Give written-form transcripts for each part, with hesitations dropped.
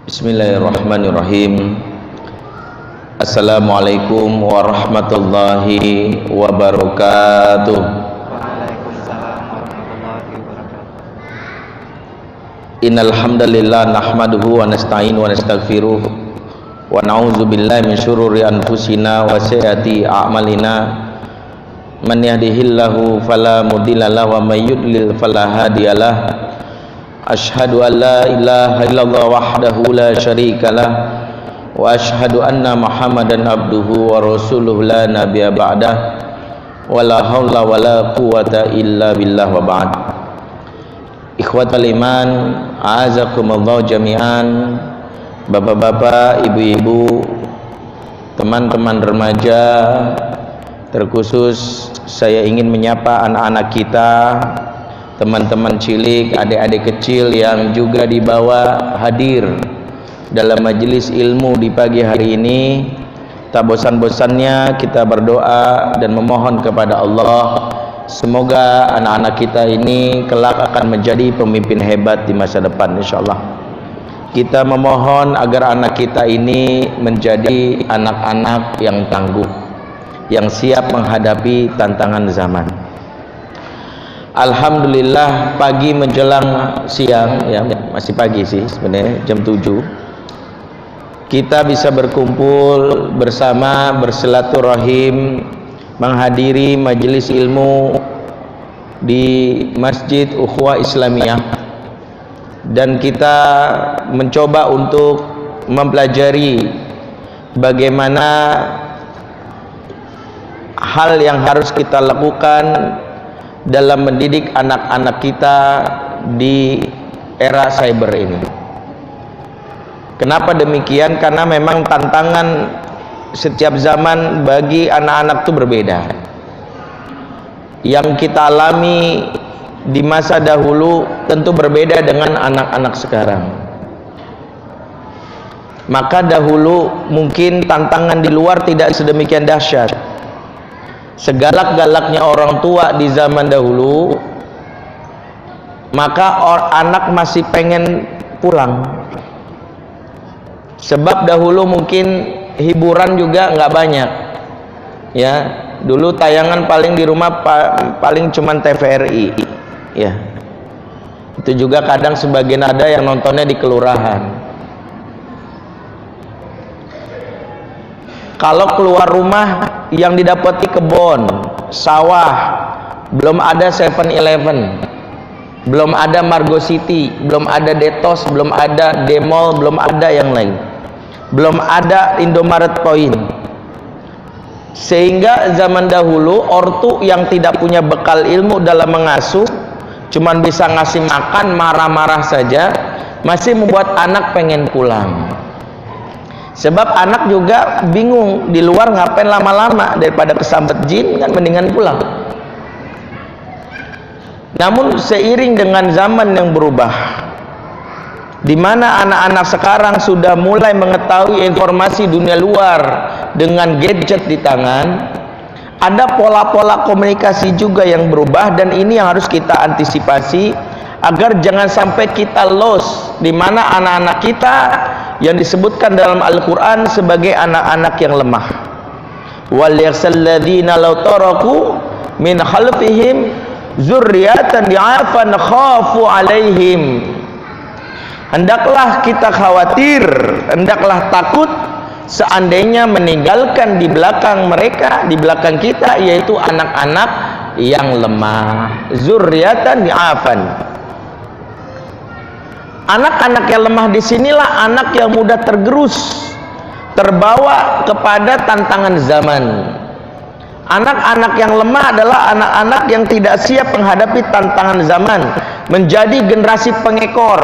Bismillahirrahmanirrahim. Assalamualaikum warahmatullahi wabarakatuh. Waalaikumsalam warahmatullahi wabarakatuh. Innal hamdalillah nahmaduhu wa nasta'inu wa nastaghfiruh wa na'udzu billahi min syururi anfusina wa sayyiati a'malina. Man yahdihillahu fala mudhillalah wa may yudlil fala hadiyalah. Asyhadu an la ilaha illallah wahdahu la syarikalah wa asyhadu anna Muhammadan abduhu wa rasuluh la nabiyya ba'dah wa la haula wa la quwata illa billah wa ba'd. Ikhwatal iman, a'azakumullah jami'an. Bapak-bapak, ibu-ibu, teman-teman remaja, terkhusus saya ingin menyapa anak-anak kita, teman-teman cilik, adik-adik kecil yang juga dibawa hadir dalam majelis ilmu di pagi hari ini. Tak bosan-bosannya kita berdoa dan memohon kepada Allah, semoga anak-anak kita ini kelak akan menjadi pemimpin hebat di masa depan insyaallah. Kita memohon agar anak kita ini menjadi anak-anak yang tangguh, yang siap menghadapi tantangan zaman. Alhamdulillah, pagi menjelang siang, ya masih pagi sih sebenarnya, jam 7 kita bisa berkumpul bersama, bersilaturahim, menghadiri majelis ilmu di Masjid Ukhuwah Islamiyah, dan kita mencoba untuk mempelajari bagaimana hal yang harus kita lakukan dalam mendidik anak-anak kita di era cyber ini. Kenapa demikian? Karena memang tantangan setiap zaman bagi anak-anak itu berbeda. Yang kita alami di masa dahulu tentu berbeda dengan anak-anak sekarang. Maka dahulu mungkin tantangan di luar tidak sedemikian dahsyat. Segalak-galaknya orang tua di zaman dahulu, maka anak masih pengen pulang. Sebab dahulu mungkin hiburan juga nggak banyak, ya. Dulu tayangan paling di rumah paling cuman TVRI, ya. Itu juga kadang sebagian ada yang nontonnya di kelurahan. Kalau keluar rumah yang didapati kebun, sawah, belum ada 7-Eleven, belum ada Margo City, belum ada Detos, belum ada Demol, belum ada yang lain, belum ada Indomaret Point. Sehingga zaman dahulu ortu yang tidak punya bekal ilmu dalam mengasuh, cuman bisa ngasih makan, marah-marah saja, masih membuat anak pengen pulang. Sebab anak juga bingung, di luar ngapain lama-lama, daripada kesambet jin kan mendingan pulang. Namun seiring dengan zaman yang berubah, di mana anak-anak sekarang sudah mulai mengetahui informasi dunia luar dengan gadget di tangan, ada pola-pola komunikasi juga yang berubah, dan ini yang harus kita antisipasi agar jangan sampai kita lost, di mana anak-anak kita yang disebutkan dalam Al-Quran sebagai anak-anak yang lemah. Wal yaksalladzina law taraku min khalfihim zurriyatan di'afan khafu alaihim. Hendaklah kita khawatir, hendaklah takut seandainya meninggalkan di belakang mereka, di belakang kita, yaitu anak-anak yang lemah. Zurriyatan di'afan. Anak-anak yang lemah disinilah anak yang mudah tergerus, terbawa kepada tantangan zaman. Anak-anak yang lemah adalah anak-anak yang tidak siap menghadapi tantangan zaman, menjadi generasi pengekor,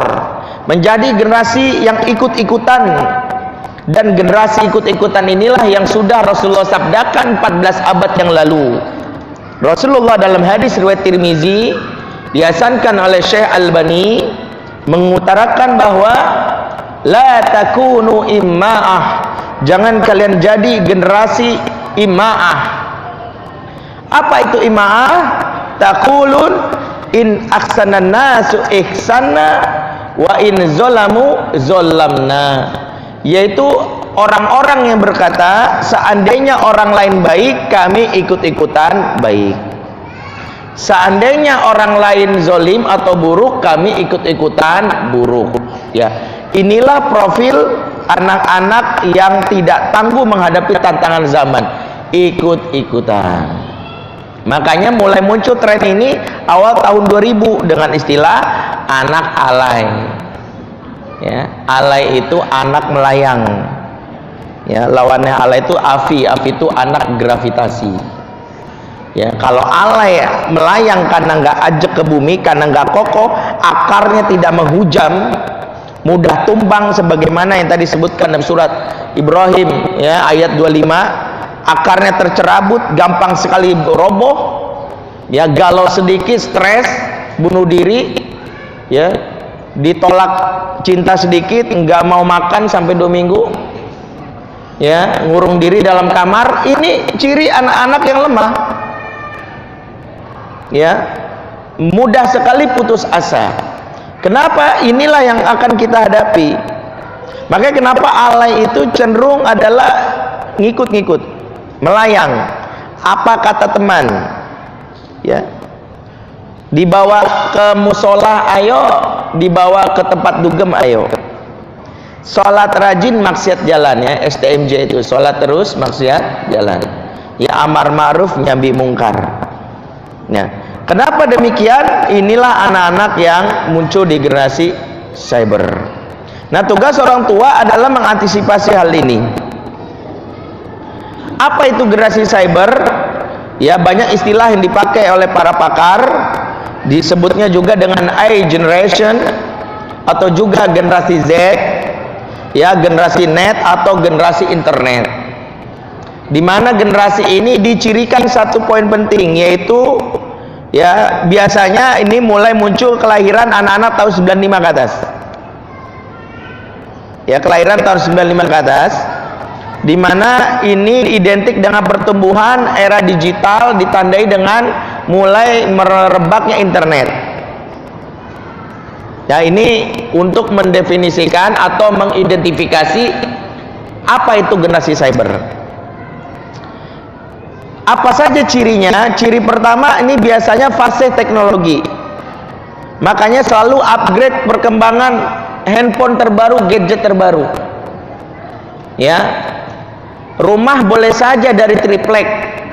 menjadi generasi yang ikut-ikutan. Dan generasi ikut-ikutan inilah yang sudah Rasulullah sabdakan 14 abad yang lalu. Rasulullah dalam hadis riwayat Tirmizi, dihasankan oleh Syekh Albani, mengutarakan bahwa la takunu imma'ah, jangan kalian jadi generasi imma'ah. Apa itu imma'ah? Taqulun in ahsanan nasu ihsana wa in zolamu zolamna, yaitu orang-orang yang berkata seandainya orang lain baik kami ikut-ikutan baik, seandainya orang lain zolim atau buruk kami ikut-ikutan buruk. Ya, inilah profil anak-anak yang tidak tangguh menghadapi tantangan zaman, ikut-ikutan. Makanya mulai muncul tren ini awal tahun 2000 dengan istilah anak alay. Ya, alay itu anak melayang. Ya, lawannya alay itu afi. Afi itu anak gravitasi. Ya, kalau alay melayang karena nggak ajak ke bumi, karena nggak kokoh, akarnya tidak menghujam, mudah tumbang sebagaimana yang tadi disebutkan dalam surat Ibrahim ya ayat 25. Akarnya tercerabut, gampang sekali roboh, ya, galau sedikit, stres, bunuh diri, ya, ditolak cinta sedikit, nggak mau makan sampai 2 minggu, ya, ngurung diri dalam kamar. Ini ciri anak-anak yang lemah, ya, mudah sekali putus asa. Kenapa? Inilah yang akan kita hadapi. Makanya kenapa alay itu cenderung adalah ngikut-ngikut, melayang, apa kata teman, ya, dibawa ke musola ayo, dibawa ke tempat dugem ayo. Sholat rajin maksiat jalan, ya, STMJ itu sholat terus maksiat jalan, ya, amar ma'ruf nyambi mungkar. Nah, kenapa demikian? Inilah anak-anak yang muncul di generasi cyber. Nah, tugas orang tua adalah mengantisipasi hal ini. Apa itu generasi cyber? Ya, banyak istilah yang dipakai oleh para pakar, disebutnya juga dengan I generation atau juga generasi Z, ya, generasi net atau generasi internet. Di mana generasi ini dicirikan satu poin penting, yaitu ya biasanya ini mulai muncul kelahiran anak-anak tahun 95 ke atas. Ya, kelahiran tahun 95 ke atas, di mana ini identik dengan pertumbuhan era digital, ditandai dengan mulai merebaknya internet. Ya, ini untuk mendefinisikan atau mengidentifikasi apa itu generasi cyber. Apa saja cirinya? Ciri pertama, ini biasanya fase teknologi. Makanya selalu upgrade perkembangan handphone terbaru, gadget terbaru. Ya, rumah boleh saja dari triplek,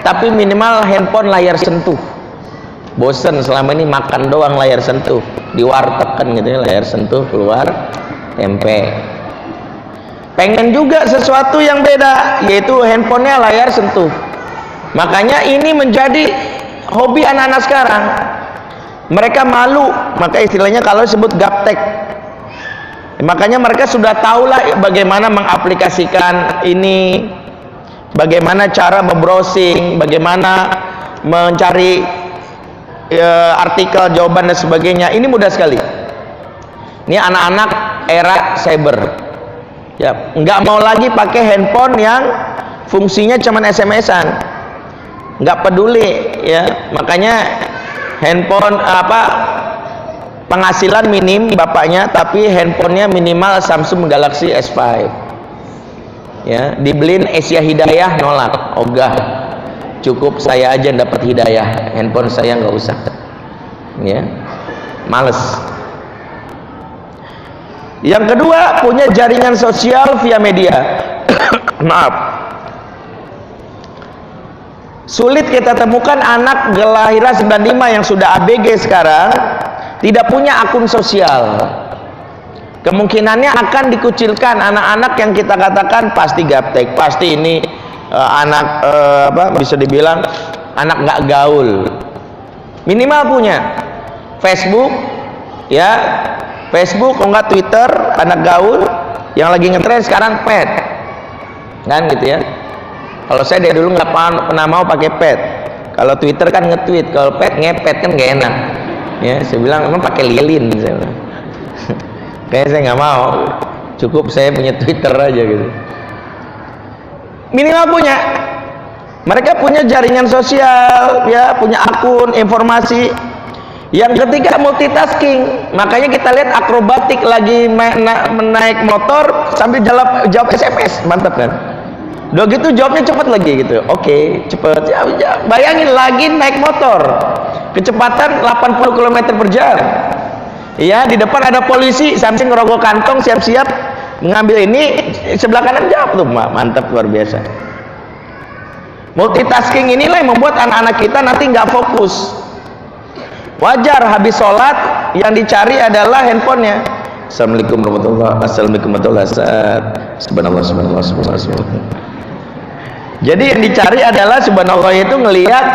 tapi minimal handphone layar sentuh. Bosen selama ini makan doang layar sentuh, di warteg kan gitu ya, layar sentuh keluar tempe. Pengen juga sesuatu yang beda, yaitu handphonenya layar sentuh. Makanya ini menjadi hobi anak-anak sekarang. Mereka malu, maka istilahnya kalau disebut gaptek. Makanya mereka sudah tahulah bagaimana mengaplikasikan ini, bagaimana cara membrowsing, bagaimana mencari artikel, jawaban dan sebagainya. Ini mudah sekali. Ini anak-anak era cyber. Ya, nggak mau lagi pakai handphone yang fungsinya cuman SMS-an. Nggak peduli, ya. Makanya handphone penghasilan minim bapaknya, tapi handphonenya minimal Samsung Galaxy S5. Ya, dibeliin Asia Hidayah nolak, ogah, cukup saya aja dapat hidayah, handphone saya nggak usah. Ya, males. Yang kedua, punya jaringan sosial via media. Maaf, sulit kita temukan anak kelahiran 95 yang sudah ABG sekarang tidak punya akun sosial. Kemungkinannya akan dikucilkan anak-anak yang kita katakan pasti gaptek, pasti ini anak bisa dibilang anak nggak gaul. Minimal punya Facebook, ya, Facebook, kalau nggak Twitter, anak gaul. Yang lagi ngetren sekarang pet, kan gitu ya. Kalau saya dari dulu nggak pernah mau pakai pet. Kalau Twitter kan nge-tweet, kalau pet ngepet kan gak enak. Ya, saya bilang emang pakai lilin. Saya bilang. Kayaknya saya nggak mau. Cukup saya punya Twitter aja gitu. Minimal punya. Mereka punya jaringan sosial, ya, punya akun informasi. Yang ketiga multitasking, makanya kita lihat akrobatik lagi menaik motor sambil jawab SMS, mantap kan? Udah gitu jawabnya cepat lagi gitu. Oke, cepet. Ya, bayangin lagi naik motor, kecepatan 80 km per jam. Ya, di depan ada polisi, samping ngerogoh kantong, siap-siap mengambil ini, sebelah kanan jawab tuh, mantap, luar biasa. Multitasking inilah yang membuat anak-anak kita nanti nggak fokus. Wajar habis sholat yang dicari adalah handphonenya. Assalamualaikum warahmatullahi wabarakatuh. Assalamualaikum warahmatullahi wabarakatuh. Subhanallah, subhanallah, subhanallah, subhanallah. Jadi yang dicari adalah subhanallah itu ngelihat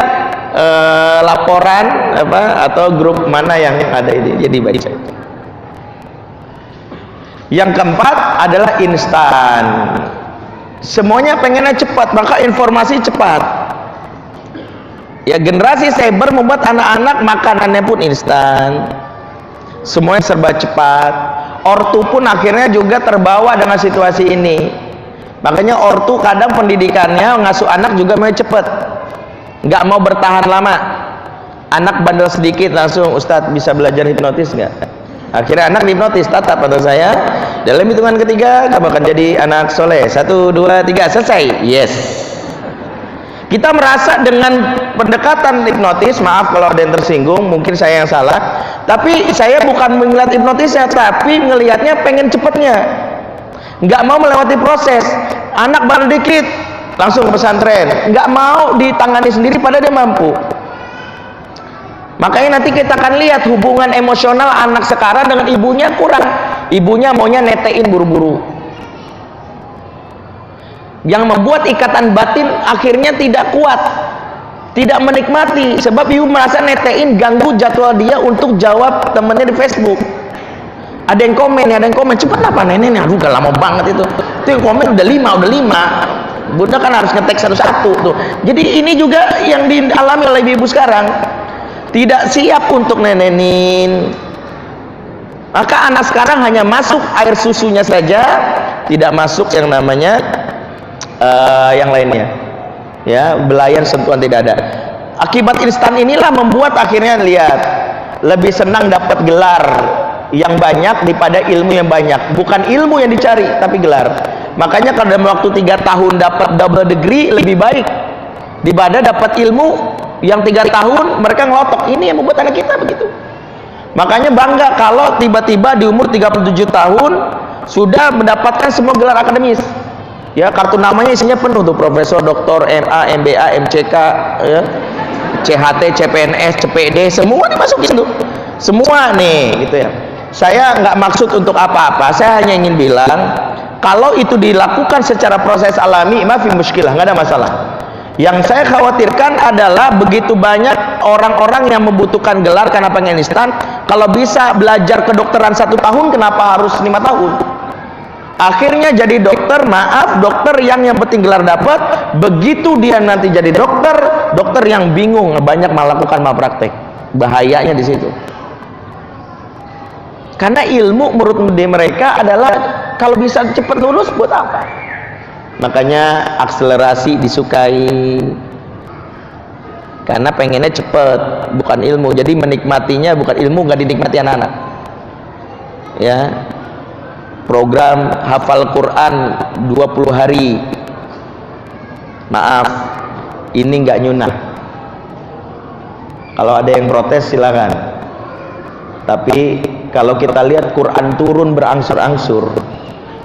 laporan apa atau grup mana yang ada ini, jadi baca. Yang keempat adalah instan. Semuanya pengennya cepat, maka informasi cepat. Ya, generasi cyber membuat anak-anak makanannya pun instan, semuanya serba cepat. Ortu pun akhirnya juga terbawa dengan situasi ini. Makanya ortu kadang pendidikannya ngasuh anak juga mau cepet, nggak mau bertahan lama. Anak bandel sedikit langsung, Ustadz bisa belajar hipnotis nggak? Akhirnya anak hipnotis, tatap pada saya, dalam hitungan ketiga kamu akan jadi anak soleh. 1, 2, 3, selesai. Yes. Kita merasa dengan pendekatan hipnotis, maaf kalau ada yang tersinggung, mungkin saya yang salah, tapi saya bukan melihat hipnotisnya, tapi ngelihatnya pengen cepetnya, nggak mau melewati proses. Anak baru dikit langsung ke pesantren, nggak mau ditangani sendiri padahal dia mampu. Makanya nanti kita akan lihat hubungan emosional anak sekarang dengan ibunya kurang. Ibunya maunya netein buru-buru, yang membuat ikatan batin akhirnya tidak kuat, tidak menikmati, sebab ibu merasa netein ganggu jadwal dia untuk jawab temennya di Facebook. Ada yang komen, cepet apa nenek, aduh udah lama banget itu yang komen udah 5, bunda kan harus ngetek satu-satu tuh. Jadi ini juga yang dialami oleh ibu sekarang, tidak siap untuk nenenin. Maka anak sekarang hanya masuk air susunya saja, tidak masuk yang namanya yang lainnya, ya, belayan sentuhan tidak ada. Akibat instan inilah membuat akhirnya lihat lebih senang dapat gelar yang banyak daripada ilmu yang banyak. Bukan ilmu yang dicari tapi gelar. Makanya kalau dalam waktu 3 tahun dapat double degree lebih baik daripada dapat ilmu yang 3 tahun mereka ngelotok. Ini yang membuat anak kita begitu. Makanya bangga kalau tiba-tiba di umur 37 tahun sudah mendapatkan semua gelar akademis. Ya, kartu namanya isinya penuh tuh, profesor, doktor, MA, MBA, MCK, ya, CHT, CPNS, CPD, semua dimasukin tuh, semua nih, gitu ya. Saya nggak maksud untuk apa-apa, saya hanya ingin bilang kalau itu dilakukan secara proses alami, maafi muskilah, nggak ada masalah. Yang saya khawatirkan adalah begitu banyak orang-orang yang membutuhkan gelar karena pengen instan. Kalau bisa belajar kedokteran 1 tahun, kenapa harus 5 tahun? Akhirnya jadi dokter, maaf, dokter yang penting gelar dapat. Begitu dia nanti jadi dokter, dokter yang bingung, banyak melakukan malpraktek. Bahayanya di situ. Karena ilmu menurut mereka adalah kalau bisa cepat lulus buat apa? Makanya akselerasi disukai. Karena pengennya cepat, bukan ilmu. Jadi menikmatinya bukan ilmu, nggak dinikmati anak-anak. Ya. Program hafal Quran 20 hari, maaf, ini nggak nyunah. Kalau ada yang protes silakan, tapi kalau kita lihat Quran turun berangsur-angsur,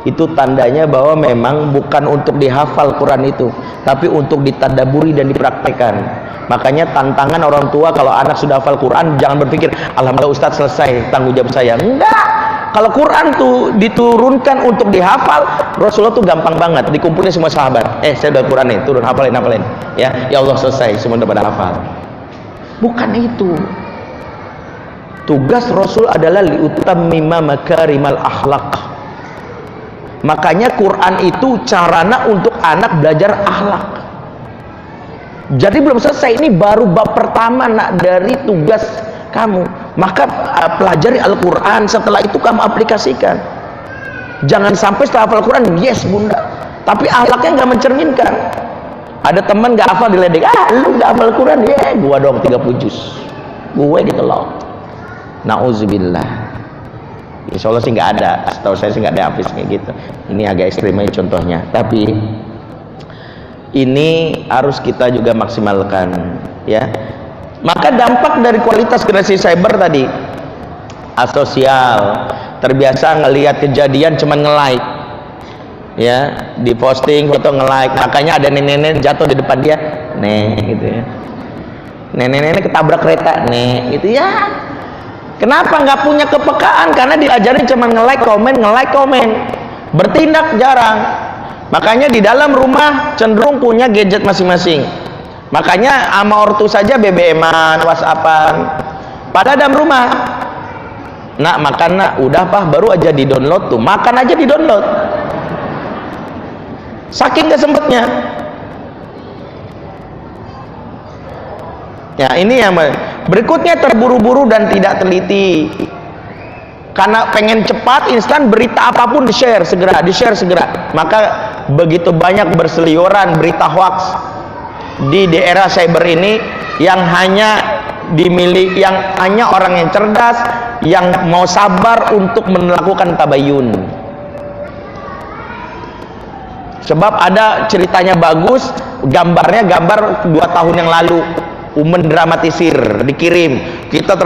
itu tandanya bahwa memang bukan untuk dihafal Quran itu, tapi untuk ditadaburi dan dipraktekkan. Makanya tantangan orang tua kalau anak sudah hafal Quran, jangan berpikir alhamdulillah Ustadz selesai tanggung jawab saya. Enggak. Kalau Quran tuh diturunkan untuk dihafal, Rasulullah tuh gampang banget, dikumpulin semua sahabat. Saya udah Quran nih, turun, hafalin. Ya Allah selesai, semua udah pada hafal. Bukan itu. Tugas Rasul adalah liutammima makarimal akhlak. Makanya Quran itu sarana untuk anak belajar akhlak. Jadi belum selesai, ini baru bab pertama nak dari tugas kamu. Maka pelajari Al-Quran, setelah itu kamu aplikasikan. Jangan sampai setelah hafal Quran, yes bunda, tapi akhlaknya nggak mencerminkan. Ada teman nggak hafal diledek, lu nggak hafal Quran, gua dong 30 juz, gue ditolak. Nauzubillah. Insya Allah sih nggak ada, setahu saya sih nggak ada Hafiz kayak gitu. Ini agak ekstrim aja contohnya, tapi ini harus kita juga maksimalkan, ya. Maka dampak dari kualitas generasi cyber tadi, asosial, terbiasa ngelihat kejadian cuman nge-like, ya, di posting foto nge-like, makanya ada nenek-nenek jatuh di depan dia, gitu ya, nenek-nenek ketabrak kereta, gitu ya. Kenapa nggak punya kepekaan? Karena diajarin cuman nge-like komen, bertindak jarang. Makanya di dalam rumah cenderung punya gadget masing-masing. Makanya sama ortu saja BBM-an, WhatsApp-an. Pada dalam rumah, nak makan nak, udah Pak, baru aja di-download tuh, makan aja di-download. Saking gak sempetnya. Ya, ini yang berikutnya, terburu-buru dan tidak teliti. Karena pengen cepat, instan, berita apapun di-share segera. Maka begitu banyak berseliweran berita hoax di era cyber ini yang hanya dimiliki, yang hanya orang yang cerdas, yang mau sabar untuk melakukan tabayun. Sebab ada ceritanya bagus, gambarnya gambar 2 tahun yang lalu, mendramatisir, dikirim, kita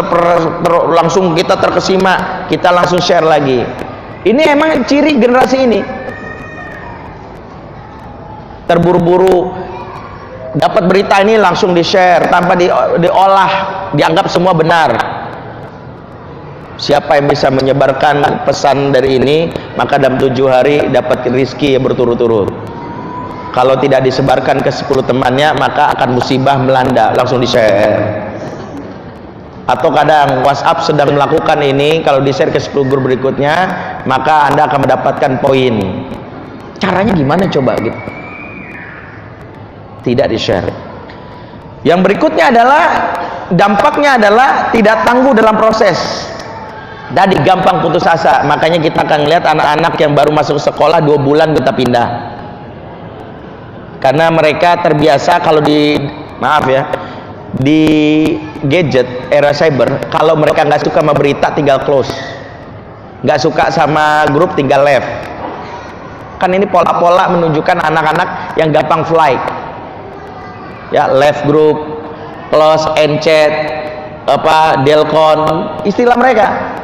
langsung kita terkesima, kita langsung share lagi. Ini emang ciri generasi ini, terburu-buru, dapat berita ini langsung di-share tanpa diolah, dianggap semua benar. Siapa yang bisa menyebarkan pesan dari ini, maka dalam 7 hari dapat rezeki yang berturut-turut. Kalau tidak disebarkan ke 10 temannya, maka akan musibah melanda, langsung di-share. Atau kadang WhatsApp sedang melakukan ini, kalau di-share ke 10 grup berikutnya, maka Anda akan mendapatkan poin. Caranya gimana coba gitu? Tidak di-share. Yang berikutnya adalah, dampaknya adalah tidak tangguh dalam proses. Tadi gampang putus asa. Makanya kita akan lihat anak-anak yang baru masuk sekolah 2 bulan kita pindah. Karena mereka terbiasa kalau di gadget era cyber, kalau mereka nggak suka sama berita tinggal close, nggak suka sama grup tinggal left. Kan ini pola-pola menunjukkan anak-anak yang gampang fly, ya, left group, close and chat, delcon, istilah mereka.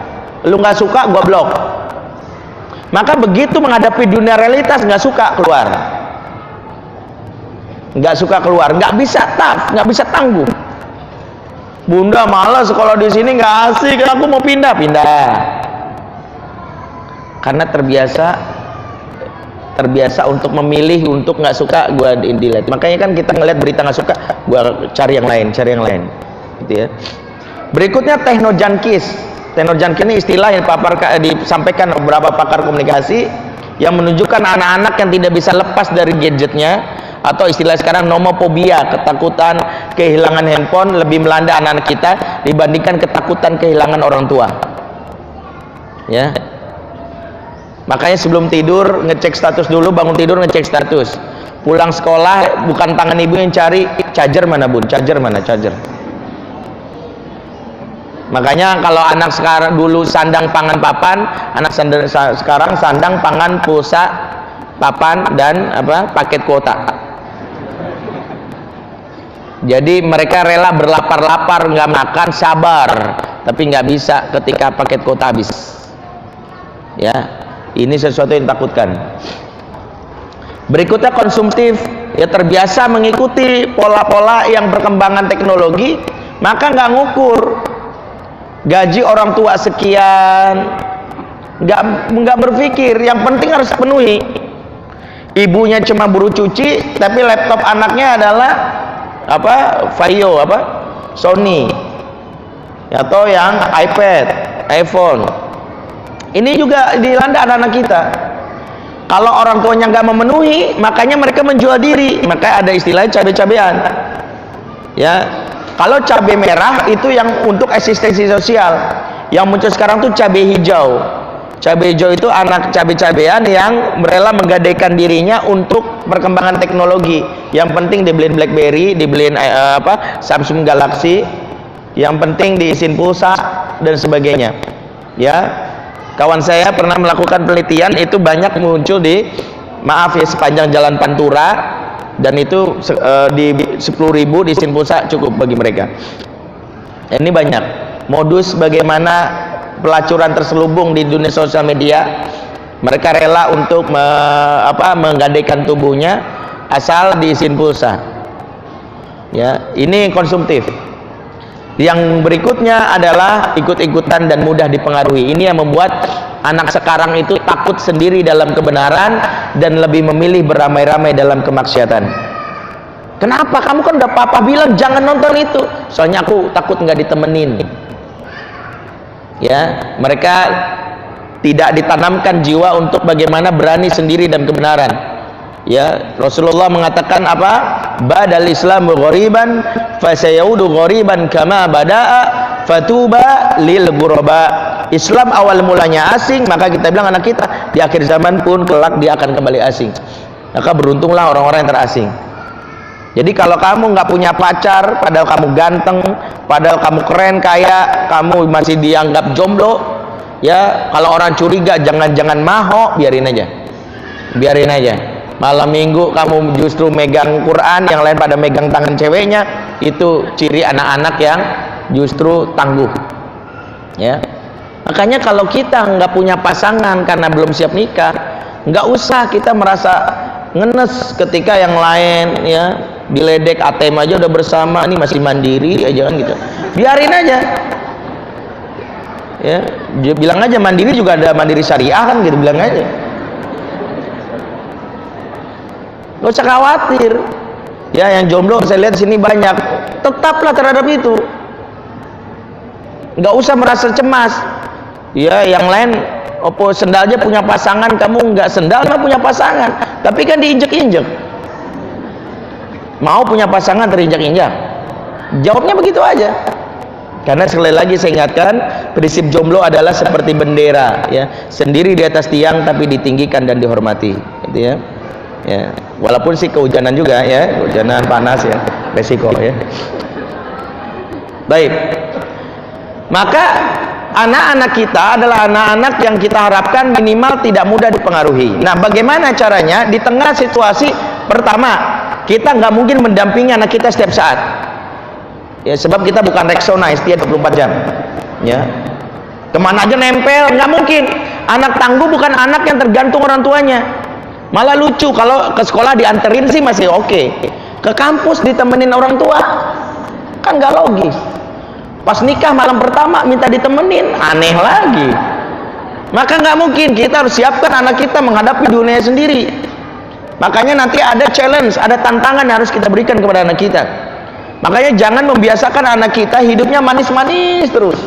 Lu nggak suka, gua blok. Maka begitu menghadapi dunia realitas, nggak suka keluar, nggak bisa tangguh. Bunda malas sekolah di sini, nggak asik, aku mau pindah. Karena terbiasa untuk memilih, untuk nggak suka gua delete. Makanya kan kita ngeliat berita nggak suka, gua cari yang lain, gitu ya. Berikutnya technojunkis. Technojunkis ini istilah yang disampaikan beberapa pakar komunikasi yang menunjukkan anak-anak yang tidak bisa lepas dari gadgetnya, atau istilah sekarang nomophobia, ketakutan kehilangan handphone lebih melanda anak-anak kita dibandingkan ketakutan kehilangan orang tua, ya. Makanya sebelum tidur ngecek status dulu, bangun tidur ngecek status, pulang sekolah bukan tangan ibu yang cari charger mana bun, charger. Makanya kalau anak sekarang dulu sandang pangan papan, anak sekarang sandang pangan pulsa papan dan paket kuota. Jadi mereka rela berlapar-lapar, nggak makan, sabar, tapi nggak bisa ketika paket kuota habis. Ya, ini sesuatu yang takutkan. Berikutnya konsumtif, ya, terbiasa mengikuti pola-pola yang perkembangan teknologi, maka nggak ngukur. Gaji orang tua sekian, nggak berpikir, yang penting harus penuhi. Ibunya cuma buru cuci, tapi laptop anaknya adalah Vaio, Sony, atau yang iPad, iPhone. Ini juga dilanda anak-anak kita. Kalau orang tuanya nggak memenuhi, makanya mereka menjual diri. Maka ada istilahnya cabai-cabean, ya. Kalau cabai merah itu yang untuk eksistensi sosial, yang muncul sekarang tuh cabai hijau. Cabai hijau itu anak cabai-cabean yang rela menggadaikan dirinya untuk perkembangan teknologi. Yang penting dibeliin BlackBerry, dibeliin Samsung Galaxy, yang penting diisiin pulsa, dan sebagainya. Ya, kawan saya pernah melakukan penelitian, itu banyak muncul di, maaf ya, sepanjang jalan Pantura, dan itu di 10.000 di Sinpulsa cukup bagi mereka. Ini banyak modus bagaimana pelacuran terselubung di dunia sosial media. Mereka rela untuk menggadaikan tubuhnya asal diisiin pulsa. Ya, ini konsumtif. Yang berikutnya adalah ikut-ikutan dan mudah dipengaruhi. Ini yang membuat anak sekarang itu takut sendiri dalam kebenaran dan lebih memilih beramai-ramai dalam kemaksiatan. Kenapa? Kamu kan udah papa bilang jangan nonton itu. Soalnya aku takut nggak ditemenin. Ya, mereka tidak ditanamkan jiwa untuk bagaimana berani sendiri dan kebenaran. Ya, Rasulullah mengatakan apa? Badal Islamu ghoriban fasayaudu ghoriban kama bada'a fatuba lil ghuraba. Islam awal mulanya asing, maka kita bilang anak kita di akhir zaman pun kelak dia akan kembali asing. Maka beruntunglah orang-orang yang terasing. Jadi kalau kamu nggak punya pacar, padahal kamu ganteng, padahal kamu keren, kaya, kamu masih dianggap jomblo, ya, kalau orang curiga jangan maho, biarin aja. Malam minggu kamu justru megang Quran, yang lain pada megang tangan ceweknya, itu ciri anak-anak yang justru tangguh. Ya, makanya kalau kita nggak punya pasangan karena belum siap nikah, nggak usah kita merasa ngenes ketika yang lain ya diledek ATM aja udah bersama, ini masih mandiri aja kan gitu. Biarin aja. Ya, dia bilang aja mandiri juga ada mandiri syariah kan gitu, bilang aja. Gak usah khawatir. Ya, yang jomblo saya lihat sini banyak. Tetaplah terhadap itu. Gak usah merasa cemas. Ya, yang lain opo sendalnya punya pasangan, kamu nggak sendal mah punya pasangan, tapi kan diinjek-injek. Mau punya pasangan terinjak-injak? Jawabnya begitu aja. Karena sekali lagi saya ingatkan, prinsip jomblo adalah seperti bendera, ya, sendiri di atas tiang tapi ditinggikan dan dihormati, gitu ya. Ya, walaupun sih kehujanan juga ya, kehujanan panas ya, resiko ya. Baik. Maka anak-anak kita adalah anak-anak yang kita harapkan minimal tidak mudah dipengaruhi. Nah, bagaimana caranya? Di tengah situasi pertama, kita nggak mungkin mendampingi anak kita setiap saat. Ya, sebab kita bukan Rexona setia 24 jam. Ya. Kemana aja nempel, nggak mungkin. Anak tangguh bukan anak yang tergantung orang tuanya. Malah lucu kalau ke sekolah dianterin sih masih oke. Ke kampus ditemenin orang tua, kan nggak logis. Pas nikah malam pertama minta ditemenin, aneh lagi. Maka nggak mungkin, kita harus siapkan anak kita menghadapi dunia sendiri. Makanya nanti ada challenge, ada tantangan yang harus kita berikan kepada anak kita. Makanya jangan membiasakan anak kita hidupnya manis-manis terus.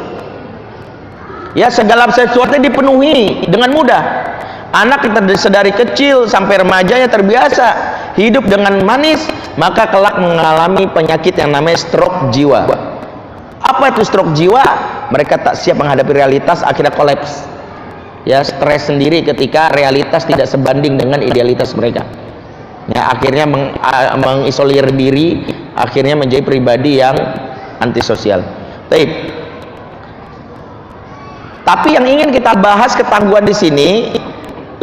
Ya, segala sesuatu dipenuhi dengan mudah. Anak kita sedari kecil sampai remajanya terbiasa hidup dengan manis, maka kelak mengalami penyakit yang namanya stroke jiwa. Apa itu stroke jiwa? Mereka tak siap menghadapi realitas, akhirnya kolaps. Ya, stres sendiri ketika realitas tidak sebanding dengan idealitas mereka. Ya, akhirnya mengisolir diri, akhirnya menjadi pribadi yang antisosial. Tapi yang ingin kita bahas ketangguhan di sini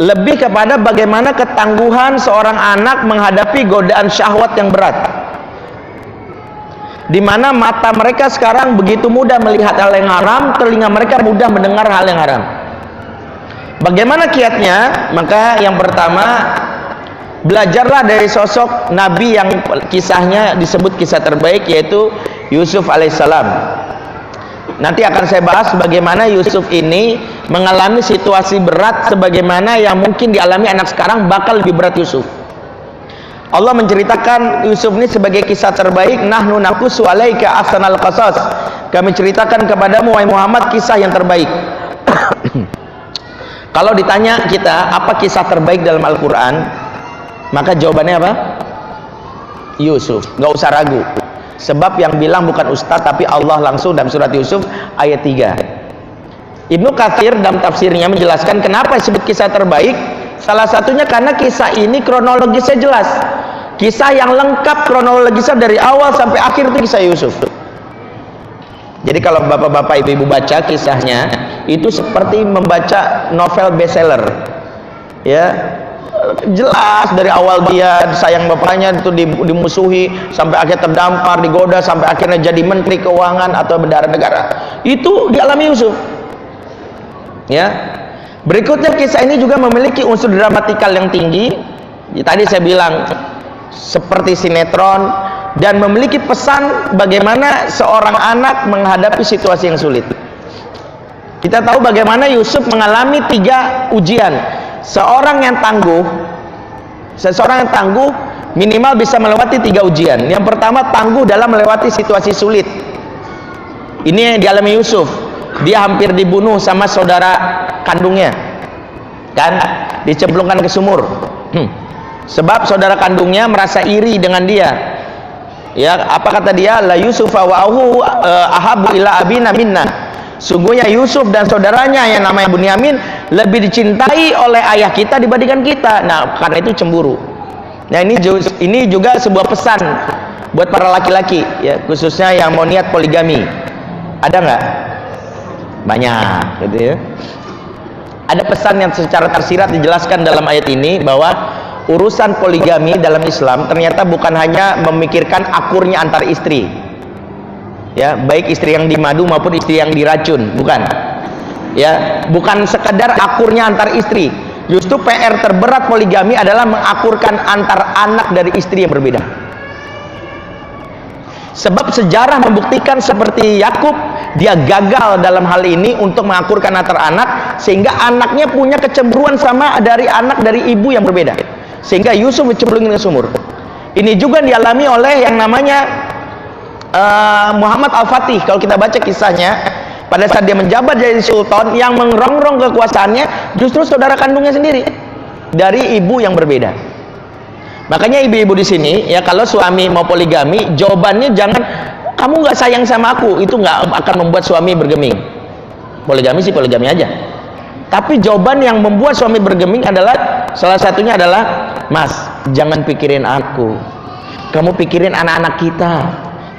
lebih kepada bagaimana ketangguhan seorang anak menghadapi godaan syahwat yang berat, di mana mata mereka sekarang begitu mudah melihat hal yang haram, telinga mereka mudah mendengar hal yang haram. Bagaimana kiatnya? Maka yang pertama, belajarlah dari sosok Nabi yang kisahnya disebut kisah terbaik, yaitu Yusuf alaihissalam. Nanti akan saya bahas bagaimana Yusuf ini mengalami situasi berat sebagaimana yang mungkin dialami anak sekarang, bakal lebih berat Yusuf. Allah menceritakan Yusuf ini sebagai kisah terbaik. Nahnu naqussu 'alaika ahsanal qasas. Kami ceritakan kepadamu wahai Muhammad kisah yang terbaik. Kalau ditanya kita apa kisah terbaik dalam Al-Qur'an, maka jawabannya apa? Yusuf. Nggak usah ragu. Sebab yang bilang bukan ustaz tapi Allah langsung dalam surat Yusuf ayat 3. Ibnu Katsir dalam tafsirnya menjelaskan kenapa disebut kisah terbaik. Salah satunya karena kisah ini kronologisnya jelas. Kisah yang lengkap kronologisnya dari awal sampai akhir itu kisah Yusuf. Jadi kalau bapak-bapak ibu-ibu baca kisahnya, itu seperti membaca novel bestseller. Ya, jelas dari awal dia sayang bapaknya itu dimusuhi, sampai akhirnya terdampar, digoda, sampai akhirnya jadi menteri keuangan atau bendahara negara. Itu dialami Yusuf. Ya. Berikutnya kisah ini juga memiliki unsur dramatikal yang tinggi. Tadi saya bilang seperti sinetron, dan memiliki pesan bagaimana seorang anak menghadapi situasi yang sulit. Kita tahu bagaimana Yusuf mengalami 3 ujian. Seseorang yang tangguh minimal bisa melewati 3 ujian. Yang pertama, tangguh dalam melewati situasi sulit. Ini yang dialami Yusuf. Dia hampir dibunuh sama saudara kandungnya, kan, dicemplungkan ke sumur. Sebab saudara kandungnya merasa iri dengan dia. Ya, apa kata dia? La Yusuf wa ahu ahabu ila abina minna. Sungguhnya Yusuf dan saudaranya yang namanya Bunyamin lebih dicintai oleh ayah kita dibandingkan kita. Nah, karena itu cemburu. Nah, ini juga sebuah pesan buat para laki-laki, ya, khususnya yang mau niat poligami. Ada nggak? Banyak, gitu ya. Ada pesan yang secara tersirat dijelaskan dalam ayat ini bahwa urusan poligami dalam Islam ternyata bukan hanya memikirkan akurnya antar istri, ya, baik istri yang dimadu maupun istri yang diracun, bukan, ya, bukan sekedar akurnya antar istri. Justru PR terberat poligami adalah mengakurkan antar anak dari istri yang berbeda. Sebab sejarah membuktikan seperti Yakub, dia gagal dalam hal ini untuk mengakurkan antar anak, sehingga anaknya punya kecemburuan sama dari anak dari ibu yang berbeda, sehingga Yusuf dicemplungin ke sumur. Ini juga dialami oleh yang namanya Muhammad Al-Fatih. Kalau kita baca kisahnya, pada saat dia menjabat jadi sultan, yang mengerongrong kekuasaannya justru saudara kandungnya sendiri dari ibu yang berbeda. Makanya ibu-ibu di sini, ya, kalau suami mau poligami, jawabannya jangan kamu nggak sayang sama aku, itu nggak akan membuat suami bergeming. Poligami sih poligami aja. Tapi jawaban yang membuat suami bergeming adalah, salah satunya adalah, Mas, jangan pikirin aku, kamu pikirin anak-anak kita.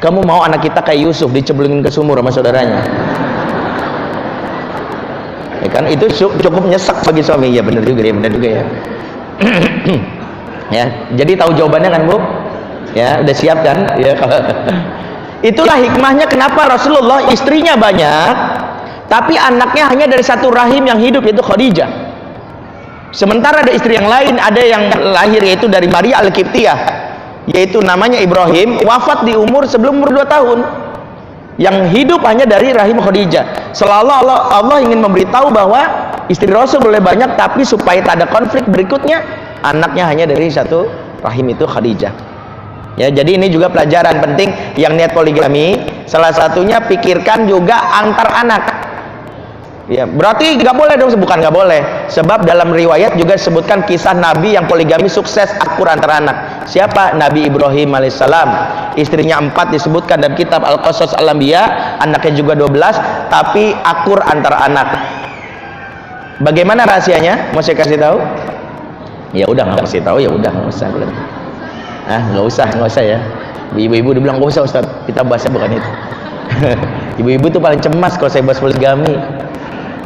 Kamu mau anak kita kayak Yusuf dicemplungin ke sumur sama saudaranya, ya kan? Itu cukup nyesek bagi suami. Ya benar juga, ya benar juga, ya. Ya, jadi tahu jawabannya kan, Bu? Ya, udah siap kan? Ya, kalau itulah hikmahnya kenapa Rasulullah istrinya banyak, tapi anaknya hanya dari satu rahim yang hidup, yaitu Khadijah. Sementara ada istri yang lain, ada yang lahir yaitu dari Maria Al-Qibtiyah, yaitu namanya Ibrahim, wafat di sebelum umur 2 tahun. Yang hidup hanya dari rahim Khadijah. Seolah Allah ingin memberitahu bahwa istri Rasul boleh banyak, tapi supaya tak ada konflik berikutnya, anaknya hanya dari satu rahim, itu Khadijah. Ya, jadi ini juga pelajaran penting yang niat poligami. Salah satunya pikirkan juga antar anak. Ya, berarti nggak boleh dong? Bukan nggak boleh, sebab dalam riwayat juga disebutkan kisah Nabi yang poligami sukses akur antara anak. Siapa? Nabi Ibrahim alaihissalam. Istrinya 4 disebutkan dalam kitab Al-Qasas Al-Anbiya, anaknya juga 12, tapi akur antara anak. Bagaimana rahasianya? Mau saya kasih tahu? Ya udah, nggak kasih tahu, ya udah, nggak usah. Nggak usah ya. Ibu-ibu dibilang nggak usah, Ustaz, kita bahasnya bukan itu. Ibu-ibu tuh paling cemas kalau saya bahas poligami.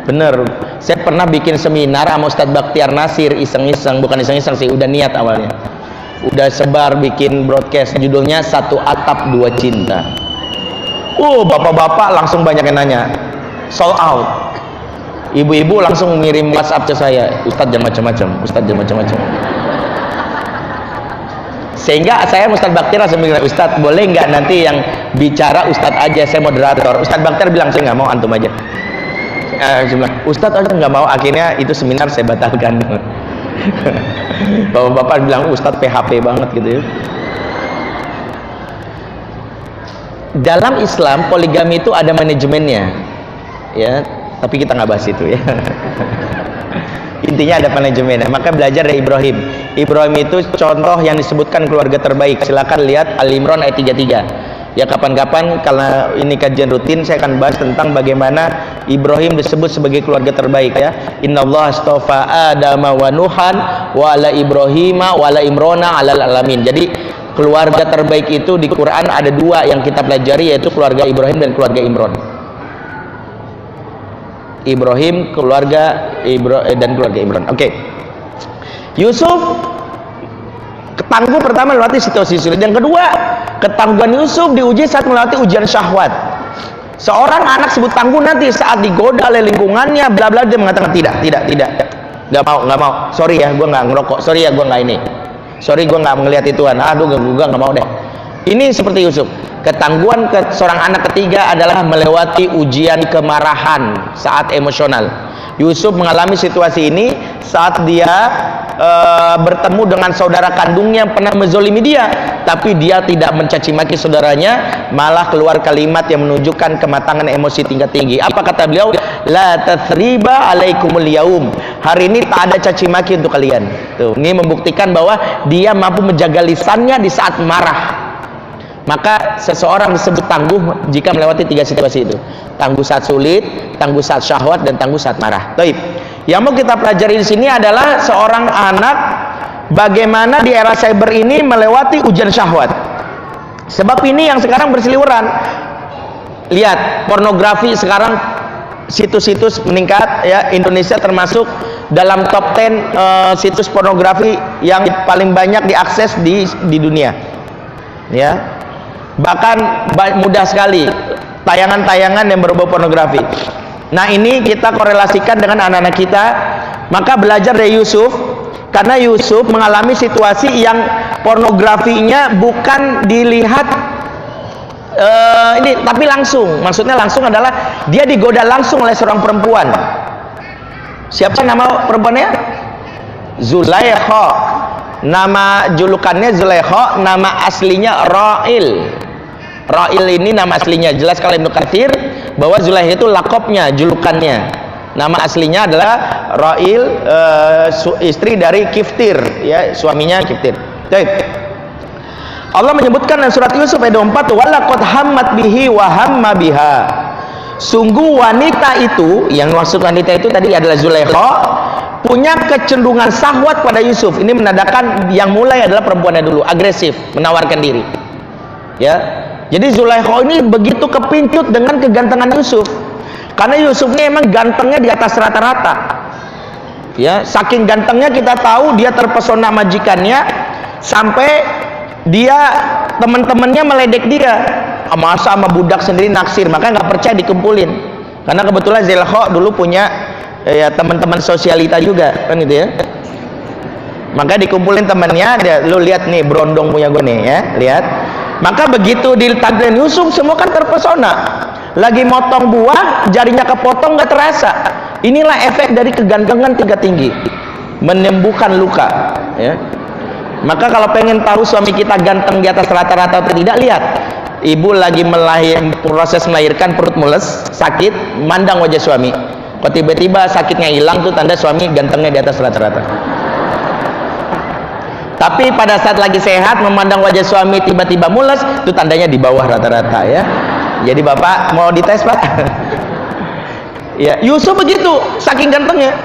Bener, saya pernah bikin seminar sama Ustadz Bakhtiar Nasir, iseng-iseng, bukan iseng-iseng sih, udah niat awalnya, udah sebar bikin broadcast, judulnya Satu Atap Dua Cinta. Bapak-bapak langsung banyak yang nanya, sold out. Ibu-ibu langsung ngirim WhatsApp ke saya, Ustadz jangan macam-macam, Ustadz jangan macam-macam. Sehingga saya Ustadz Bakhtiar langsung bilang, Ustadz boleh nggak nanti yang bicara Ustadz aja, saya moderator. Ustadz Bakhtiar bilang, saya nggak mau, antum aja. Saya bilang, Ustadz aja nggak mau. Akhirnya itu seminar saya batalkan. Bapak-bapak bilang, Ustadz PHP banget gitu ya. Dalam Islam poligami itu ada manajemennya, ya, tapi kita nggak bahas itu ya. Intinya ada manajemennya. Maka belajar dari Ibrahim. Ibrahim itu contoh yang disebutkan keluarga terbaik. Silakan lihat Al-Imran ayat 33. Ya, kapan-kapan kalau ini kajian rutin saya akan bahas tentang bagaimana Ibrahim disebut sebagai keluarga terbaik, ya. Innallaha astafa Adama wa Nuhan wa ala Ibrahima wa ala Imrana alal alamin. Jadi Keluarga terbaik itu di Quran ada dua yang kita pelajari, yaitu keluarga Ibrahim dan keluarga Imron. Ibrahim, dan keluarga Imron. Oke. Yusuf ketangguh pertama melewati situasi sulit. Yang kedua, ketangguhan Yusuf diuji saat melewati ujian syahwat. Seorang anak sebut tangguh nanti saat digoda oleh lingkungannya, bla bla, dia mengatakan tidak, nggak mau. Sorry ya, gue nggak ngerokok. Sorry ya, gue nggak ini. Sorry, gue nggak melihat ituan. Aduh, gue nggak mau deh. Ini seperti Yusuf. Ketangguhan seorang anak ketiga adalah melewati ujian kemarahan saat emosional. Yusuf mengalami situasi ini saat dia bertemu dengan saudara kandungnya yang pernah menzolimi dia, tapi dia tidak mencaci maki saudaranya, malah keluar kalimat yang menunjukkan kematangan emosi tingkat tinggi. Apa kata beliau? La tathriba alaikumul yaum. Hari ini tak ada caci maki untuk kalian. Tuh, ini membuktikan bahwa dia mampu menjaga lisannya di saat marah. Maka seseorang disebut tangguh jika melewati tiga situasi itu: tangguh saat sulit, tangguh saat syahwat, dan tangguh saat marah. Baik. Yang mau kita pelajari di sini adalah seorang anak bagaimana di era cyber ini melewati ujian syahwat. Sebab ini yang sekarang berseliweran. Lihat, pornografi sekarang situs-situs meningkat ya. Indonesia termasuk dalam top 10 situs pornografi yang paling banyak diakses di dunia. Ya. Bahkan mudah sekali tayangan-tayangan yang berbau pornografi. Nah, ini kita korelasikan dengan anak-anak kita. Maka belajar dari Yusuf, karena Yusuf mengalami situasi yang pornografinya bukan dilihat ini, tapi langsung. Maksudnya langsung adalah dia digoda langsung oleh seorang perempuan. Siapa nama perempuannya? Zulaikha. Nama julukannya Zulaikha, nama aslinya Ra'il. Ra'il ini nama aslinya. Jelas kalau Ibnu Katsir bahwa Zulaikha itu lakopnya, julukannya. Nama aslinya adalah Ra'il, istri dari Kiftir, ya, suaminya Kiftir. Baik. Allah menyebutkan dalam surat Yusuf ayat 24, walaqad hammat bihi wa hamma biha. Sungguh wanita itu, yang maksud wanita itu tadi adalah Zulaikha, punya kecenderungan syahwat pada Yusuf. Ini menandakan yang mulai adalah perempuannya dulu, agresif, menawarkan diri. Ya. Jadi Zulaikha ini begitu kepincut dengan kegantengan Yusuf. Karena Yusuf ini emang gantengnya di atas rata-rata. Ya, saking gantengnya kita tahu dia terpesona majikannya sampai dia teman-temannya meledek dia. Masa sama budak sendiri naksir, maka nggak percaya dikumpulin. Karena kebetulan Zulaikha dulu punya ya teman-teman sosialita juga, kan gitu ya. Maka dikumpulin temannya, lu lihat nih berondong punya gue nih ya, lihat. Maka begitu ditabrak Yusuf, semua kan terpesona. Lagi motong buah, jarinya kepotong nggak terasa. Inilah efek dari kegantengan tingkat tinggi, menyembuhkan luka. Ya. Maka kalau pengen tahu suami kita ganteng di atas rata-rata atau tidak, lihat. Ibu lagi proses melahirkan, perut mules, sakit, mandang wajah suami. Kok tiba-tiba sakitnya hilang, tuh tanda suami gantengnya di atas rata-rata. Tapi pada saat lagi sehat, memandang wajah suami tiba-tiba mules, itu tandanya di bawah rata-rata ya. Jadi bapak mau dites pak? Ya, Yusuf begitu, saking gantengnya,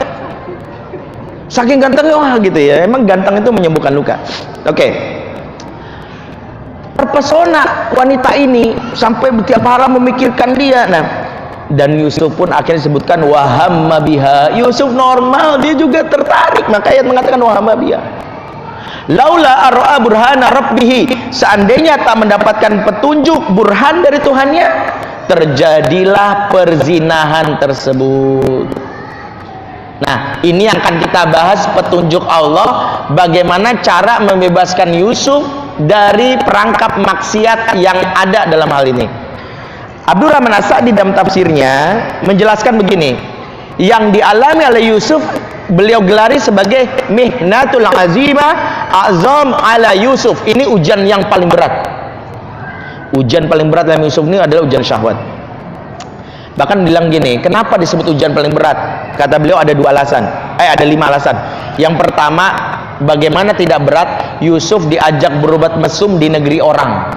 wah gitu ya. Emang ganteng itu menyembuhkan luka. Oke. Terpesona wanita ini sampai tiap hari memikirkan dia. Nah, dan Yusuf pun akhirnya disebutkan wahamma biha. Yusuf normal, dia juga tertarik. Maka ayat mengatakan wahamma biha. Laula ar'a burhana rabbihi, seandainya tak mendapatkan petunjuk burhan dari Tuhannya, terjadilah perzinahan tersebut. Nah, ini yang akan kita bahas, petunjuk Allah, bagaimana cara membebaskan Yusuf dari perangkap maksiat yang ada dalam hal ini. Abdurrahman As-Sa'di dalam tafsirnya menjelaskan begini, yang dialami oleh Yusuf beliau gelari sebagai mihnatul azimah azam ala Yusuf. Ini ujian yang paling berat. Ujian paling berat dalam Yusuf ini adalah ujian syahwat. Bahkan bilang gini, kenapa disebut ujian paling berat? Kata beliau ada 5 alasan. Yang pertama, bagaimana tidak berat Yusuf diajak berobat mesum di negeri orang.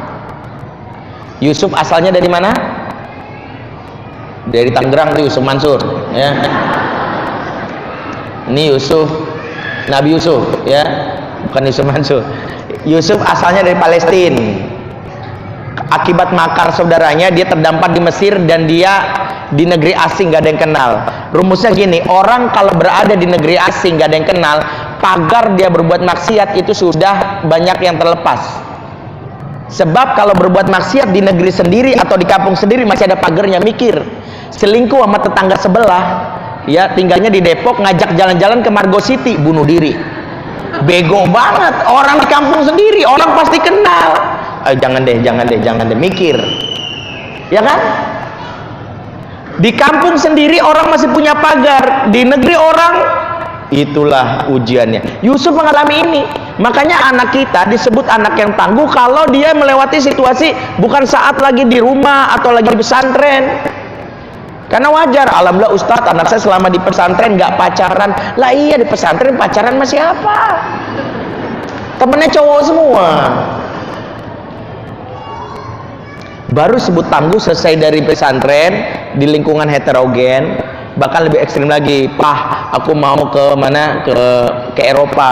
Yusuf asalnya dari mana? Dari Tangerang tuh, Yusuf Mansur ya. Ini Yusuf, Nabi Yusuf ya, bukan Yusuf Mansur. Yusuf asalnya dari Palestina. Akibat makar saudaranya, dia terdampar di Mesir dan dia di negeri asing, gak ada yang kenal. Rumusnya gini, orang kalau berada di negeri asing gak ada yang kenal, pagar dia berbuat maksiat itu sudah banyak yang terlepas. Sebab kalau berbuat maksiat di negeri sendiri atau di kampung sendiri masih ada pagarnya. Mikir, selingkuh sama tetangga sebelah, ya tinggalnya di Depok, ngajak jalan-jalan ke Margo City, bunuh diri. Bego banget, orang di kampung sendiri, orang pasti kenal. Jangan deh, mikir, ya kan? Di kampung sendiri orang masih punya pagar, di negeri orang, itulah ujiannya. Yusuf mengalami ini, makanya anak kita disebut anak yang tangguh kalau dia melewati situasi bukan saat lagi di rumah atau lagi di pesantren. Karena wajar, alhamdulillah Ustadz, anak saya selama di pesantren nggak pacaran. Lah iya, di pesantren pacaran masih apa? Temennya cowok semua. Baru sebut tangguh selesai dari pesantren di lingkungan heterogen, bahkan lebih ekstrim lagi. Pah, aku mau ke mana? Ke Eropa,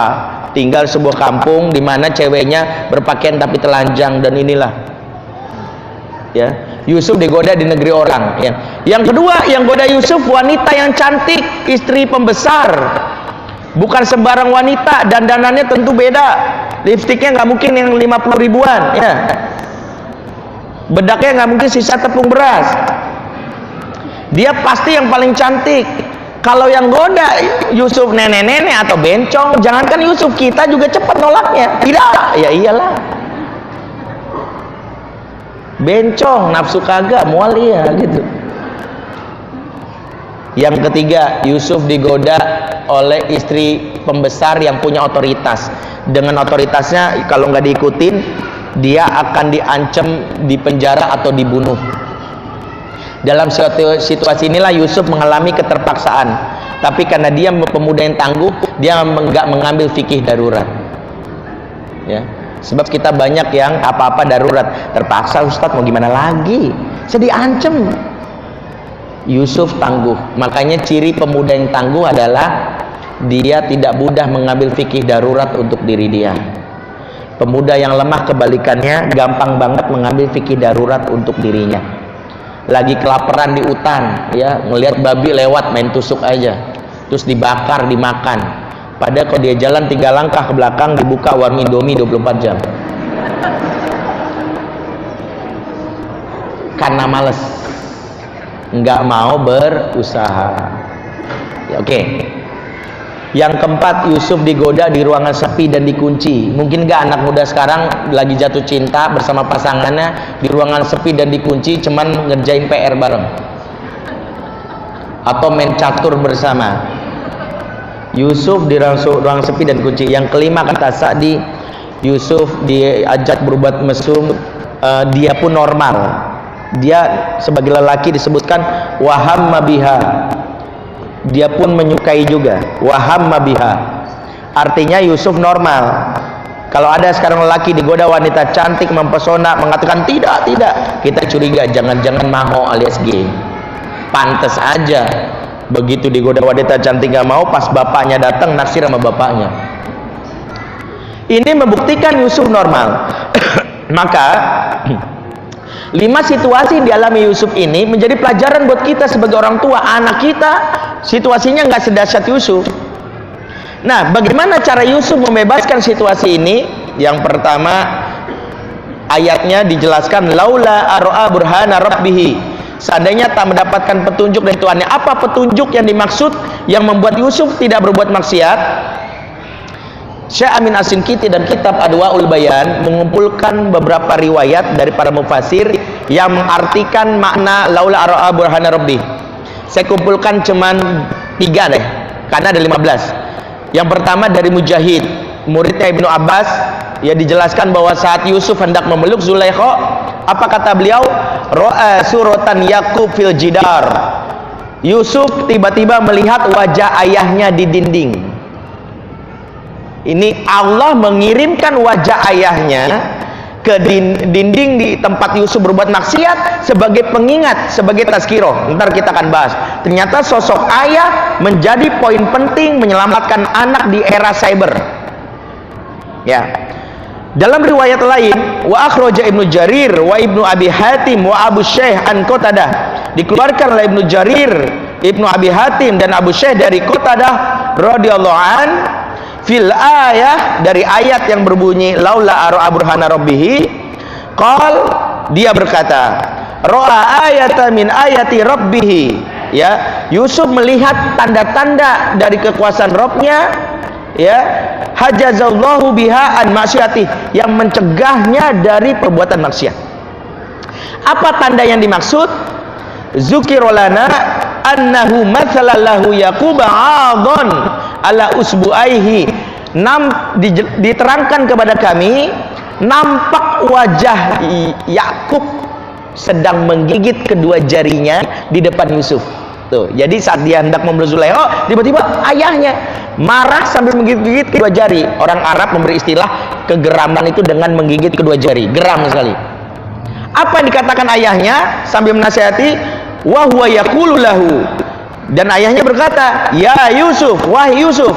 tinggal sebuah kampung di mana ceweknya berpakaian tapi telanjang, dan inilah ya, Yusuf digoda di negeri orang ya. Yang kedua yang goda Yusuf wanita yang cantik, istri pembesar. Bukan sembarang wanita, dandanannya tentu beda. Lipstiknya nggak mungkin yang 50 ribuan ya. Bedaknya nggak mungkin sisa tepung beras. Dia pasti yang paling cantik. Kalau yang goda Yusuf nenek-nenek atau bencong, jangankan Yusuf, kita juga cepat nolaknya. Tidak, ya iyalah. Bencong, nafsu kagak, mual iya gitu. Yang ketiga, Yusuf digoda oleh istri pembesar yang punya otoritas. Dengan otoritasnya, kalau nggak diikutin, dia akan diancam di penjara atau dibunuh. Dalam situasi inilah Yusuf mengalami keterpaksaan. Tapi karena dia pemuda yang tangguh, dia nggak mengambil fikih darurat. Ya, sebab kita banyak yang apa-apa darurat. Terpaksa Ustadz, mau gimana lagi? Saya diancam. Yusuf tangguh. Makanya ciri pemuda yang tangguh adalah dia tidak mudah mengambil fikih darurat untuk diri dia. Pemuda yang lemah kebalikannya, gampang banget mengambil fikih darurat untuk dirinya. Lagi kelaparan di hutan, ya, ngelihat babi lewat, main tusuk aja, terus dibakar, dimakan. Padahal kalau dia jalan 3 langkah ke belakang, dibuka warung Indomie 24 jam. Karena males, nggak mau berusaha. Ya, oke. Yang keempat, Yusuf digoda di ruangan sepi dan dikunci. Mungkin gak anak muda sekarang lagi jatuh cinta bersama pasangannya di ruangan sepi dan dikunci, cuman ngerjain PR bareng atau main catur bersama. Yusuf di ruang sepi dan kunci. Yang kelima, kata Sa'di, Yusuf diajak berbuat mesum, dia pun normal. Dia sebagai lelaki disebutkan wahamma biha, dia pun menyukai juga, wahamma biha, artinya Yusuf normal. Kalau ada sekarang lelaki digoda wanita cantik mempesona, mengatakan tidak, kita curiga, jangan-jangan maho alias gay. Pantes aja begitu digoda wanita cantik gak mau, pas bapaknya datang naksir sama bapaknya. Ini membuktikan Yusuf normal. Maka 5 situasi yang dialami Yusuf ini menjadi pelajaran buat kita sebagai orang tua. Anak kita situasinya nggak sedahsyat Yusuf. Nah, bagaimana cara Yusuf membebaskan situasi ini? Yang pertama, ayatnya dijelaskan, laula aro'a burhana rabbih, seandainya tak mendapatkan petunjuk dari Tuhannya. Apa petunjuk yang dimaksud yang membuat Yusuf tidak berbuat maksiat? Syekh Amin As-Sinkiti dan kitab Adwaul Bayan mengumpulkan beberapa riwayat dari para mufasir yang mengartikan makna laula ara'a burhana rabbi. Saya kumpulkan cuman 3 deh, karena ada 15. Yang pertama dari Mujahid, muridnya Ibnu Abbas, ya, dijelaskan bahwa saat Yusuf hendak memeluk Zulaikha, apa kata beliau? Ra'a suratan Yaqub fil jidar. Yusuf tiba-tiba melihat wajah ayahnya di dinding. Ini Allah mengirimkan wajah ayahnya ke dinding di tempat Yusuf berbuat maksiat sebagai pengingat, sebagai tazkirah. Ntar kita akan bahas. Ternyata sosok ayah menjadi poin penting menyelamatkan anak di era cyber. Ya. Dalam riwayat lain, wa akhraja Ibnu Jarir wa Ibnu Abi Hatim wa Abu Syekh an Qatadah, dikeluarkan oleh Ibnu Jarir, Ibnu Abi Hatim dan Abu Syekh dari Qatadah radhiyallahu an fil ayah, dari ayat yang berbunyi laula ara burhana rabbih, qal, dia berkata ra'a ayatan min ayati rabbih, ya, Yusuf melihat tanda-tanda dari kekuasaan Rabbnya, ya, hajazallahu biha an maksiatih, yang mencegahnya dari perbuatan maksiat. Apa tanda yang dimaksud? Zukirolana annahu mathalallahu yaquba adon ala usbu'aihi, diterangkan kepada kami nampak wajah Yakub sedang menggigit kedua jarinya di depan Yusuf. Tuh, jadi saat dia hendak membeli Zulaikha, tiba-tiba ayahnya marah sambil menggigit kedua jari. Orang Arab memberi istilah kegeraman itu dengan menggigit kedua jari, geram sekali. Apa yang dikatakan ayahnya sambil menasihati? Wa huwa yaqulu lahu, dan ayahnya berkata, ya Yusuf, wahai Yusuf,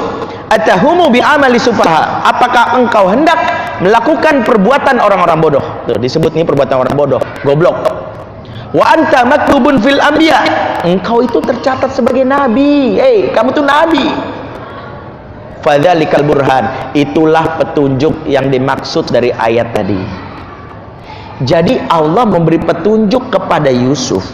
atahumu bi amali sufaha, apakah engkau hendak melakukan perbuatan orang-orang bodoh? Tuh, disebut ini perbuatan orang bodoh, goblok. Wa anta maktubun fil anbiya, engkau itu tercatat sebagai nabi. Kamu tuh nabi. Fadzalikal burhan, itulah petunjuk yang dimaksud dari ayat tadi. Jadi Allah memberi petunjuk kepada Yusuf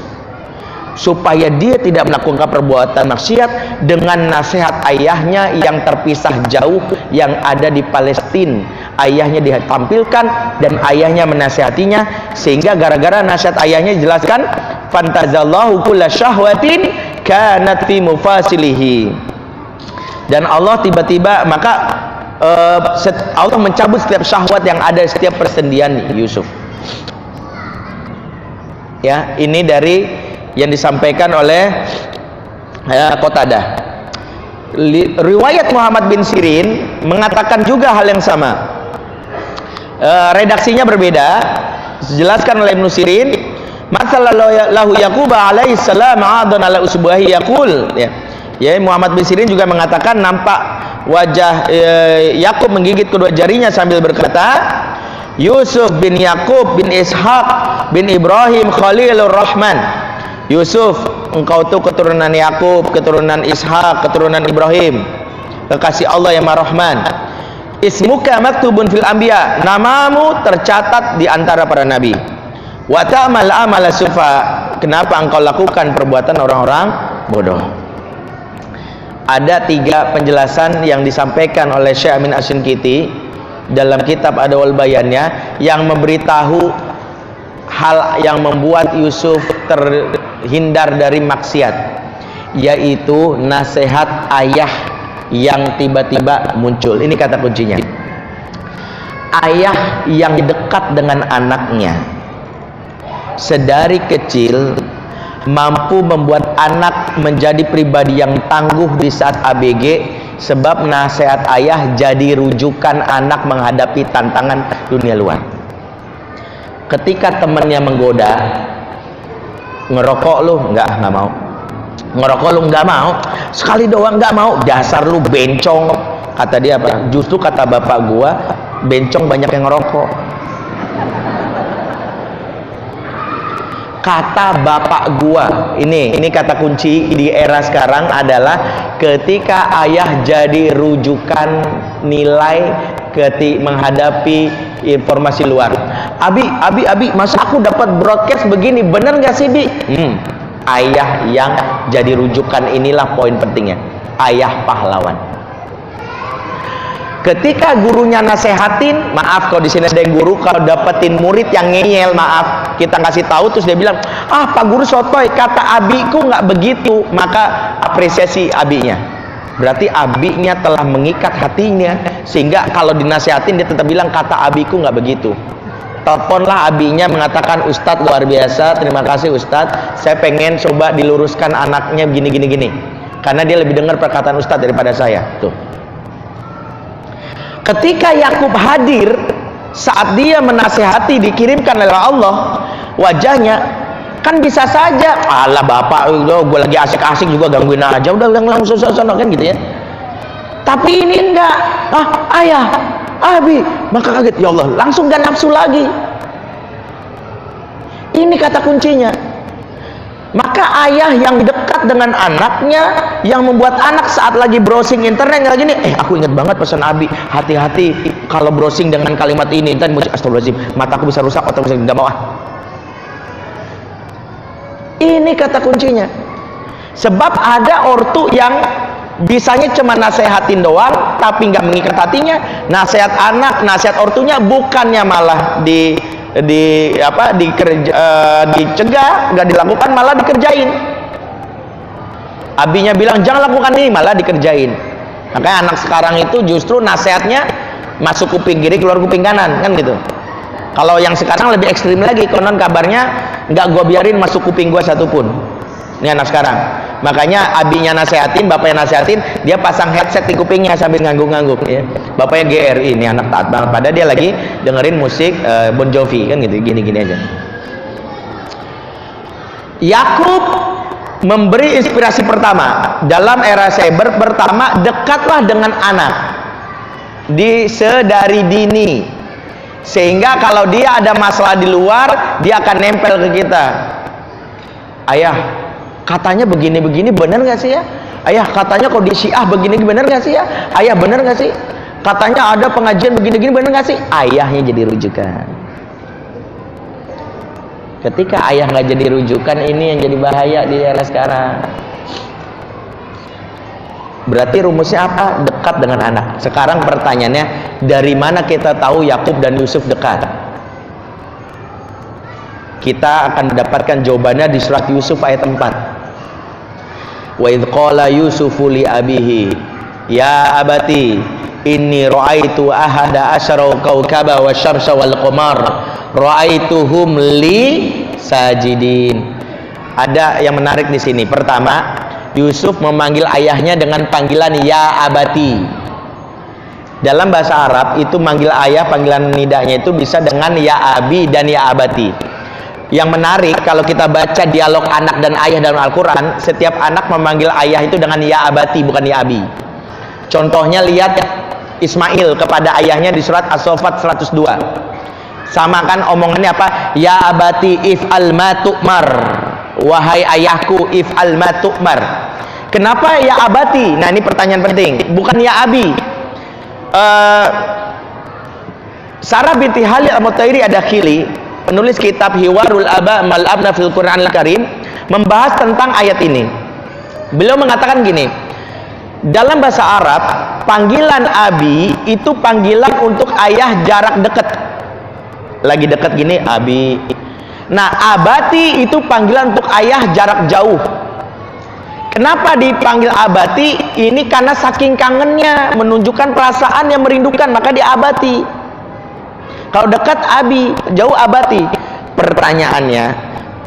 supaya dia tidak melakukan perbuatan maksiat dengan nasihat ayahnya yang terpisah jauh, yang ada di Palestina. Ayahnya ditampilkan dan ayahnya menasihatinya, sehingga gara-gara nasihat ayahnya dijelaskan fantazallahu kulla syahwatin kanat fi mufasilihi, dan Allah tiba-tiba maka Allah mencabut setiap syahwat yang ada setiap persendian Yusuf. Ya, ini dari yang disampaikan oleh Qatadah. Riwayat Muhammad bin Sirin mengatakan juga hal yang sama. Redaksinya berbeda. Dijelaskan oleh Ibnu Sirin, masalallahu Yaquba alaihi salam adon ala usbuhi yaqul, ya, Muhammad bin Sirin juga mengatakan nampak wajah Yakub menggigit kedua jarinya sambil berkata, Yusuf bin Yakub bin Ishaq bin Ibrahim Khalilur Rahman. Yusuf, engkau tuh keturunan Yakub, keturunan Ishak, keturunan Ibrahim, kekasih Allah yang Maha Rahman. Ismuka maktubun fil anbiya, namamu tercatat di antara para nabi. Wa ta'mal amala sufa, kenapa engkau lakukan perbuatan orang-orang bodoh? Ada 3 penjelasan yang disampaikan oleh Syekh Amin Asy-Syinkiti dalam kitab Adwaul Bayannya, yang memberitahu hal yang membuat Yusuf terhindar dari maksiat, yaitu nasihat ayah yang tiba-tiba muncul. Ini kata kuncinya. Ayah yang dekat dengan anaknya sedari kecil mampu membuat anak menjadi pribadi yang tangguh di saat ABG, sebab nasihat ayah jadi rujukan anak menghadapi tantangan dunia luar. Ketika temannya menggoda, ngerokok lu nggak mau, ngerokok lu nggak mau, sekali doang nggak mau, dasar lu bencong, kata dia. Apa? Justru kata bapak gua, bencong banyak yang ngerokok. Kata bapak gua, ini kata kunci di era sekarang adalah ketika ayah jadi rujukan nilai ketika menghadapi informasi luar. Abi, masa aku dapat broadcast begini, bener nggak sih, Bi? Ayah yang jadi rujukan, inilah poin pentingnya. Ayah pahlawan. Ketika gurunya nasehatin, maaf kalau di sini ada yang guru, kalau dapetin murid yang ngeyel, maaf, kita kasih tahu terus dia bilang, Pak guru sotoy, kata abiku nggak begitu, maka apresiasi abinya. Berarti abinya telah mengikat hatinya, sehingga kalau dinasehatin dia tetap bilang kata abiku nggak begitu. Teleponlah abinya mengatakan, Ustadz luar biasa, terima kasih Ustadz, saya pengen coba diluruskan anaknya gini, karena dia lebih dengar perkataan Ustadz daripada saya. Tuh. Ketika Yakub hadir saat dia menasehati, dikirimkan oleh Allah, wajahnya kan bisa saja, alah bapak, gue lagi asik-asik juga gangguin aja, udah langsung kan gitu ya. Tapi ini enggak, ayah, abi, Maka kaget, ya Allah, langsung gak nafsu lagi. Ini kata kuncinya. Maka ayah yang dekat dengan anaknya, yang membuat anak saat lagi browsing internet lagi nih, aku ingat banget pesan Abi, hati-hati kalau browsing dengan kalimat ini, dan astagfirullahaladzim, mataku bisa rusak, otakku bisa tidak mau. Ini kata kuncinya. Sebab ada ortu yang bisanya cuma nasehatin doang, tapi nggak mengikat hatinya. Nasihat anak, nasihat ortunya bukannya malah dicegah, nggak dilakukan, malah dikerjain. Abinya bilang jangan lakukan ini, malah dikerjain. Makanya anak sekarang itu justru nasihatnya masuk kuping kiri, keluar kuping kanan, kan gitu. Kalau yang sekarang lebih ekstrim lagi, konon kabarnya nggak gue biarin masuk kuping gue satupun. Ini anak sekarang. Makanya abinya nasehatin, bapaknya nasehatin, dia pasang headset di kupingnya sambil ngangguk-ngangguk. Ya. Bapaknya GR, ini anak taat banget. Padahal dia lagi dengerin musik Bon Jovi, kan gitu, gini-gini aja. Yakub memberi inspirasi pertama dalam era cyber. Pertama, dekatlah dengan anak sedari dini, sehingga kalau dia ada masalah di luar, dia akan nempel ke kita. Ayah, katanya begini-begini, benar nggak sih ya? Ayah, katanya kalau di Syiah begini, benar nggak sih ya? Ayah, benar nggak sih? Katanya ada pengajian begini-begini, benar nggak sih? Ayahnya jadi rujukan. Ketika ayah nggak jadi rujukan, ini yang jadi bahaya di era sekarang. Berarti rumusnya apa? Dekat dengan anak. Sekarang pertanyaannya, dari mana kita tahu Yakub dan Yusuf dekat? Kita akan mendapatkan jawabannya di surat Yusuf ayat 4. Wa idh qala Yusufu li abihi ya abati inni ra'aitu ahada asyara kawkaba wasyamsa wal qamar ra'aituhum li sajidin. Ada yang menarik di sini. Pertama, Yusuf memanggil ayahnya dengan panggilan ya abati. Dalam bahasa Arab itu manggil ayah, panggilan nidanya itu bisa dengan ya abi dan ya abati. Yang menarik kalau kita baca dialog anak dan ayah dalam Al-Quran, setiap anak memanggil ayah itu dengan ya abati, bukan ya abi. Contohnya lihat Ismail kepada ayahnya di surat As-Saffat 102. Sama kan omongannya apa? Ya abati if'al ma tu'mar. Wahai ayahku if'al ma tu'mar. Kenapa ya abati? Nah, ini pertanyaan penting. Bukan ya abi. Sarah binti Halil Al-Mutairi Ad-Dakhili, penulis kitab Hiwarul Aba Mal Abna fil Qur'an Al-Karim, membahas tentang ayat ini. Beliau mengatakan gini, dalam bahasa Arab, panggilan abi itu panggilan untuk ayah jarak dekat. Lagi dekat gini, abi. Nah, abati itu panggilan untuk ayah jarak jauh. Kenapa dipanggil abati? Ini karena saking kangennya, menunjukkan perasaan yang merindukan, maka diabati. Kalau dekat abi, jauh abati. Pertanyaannya,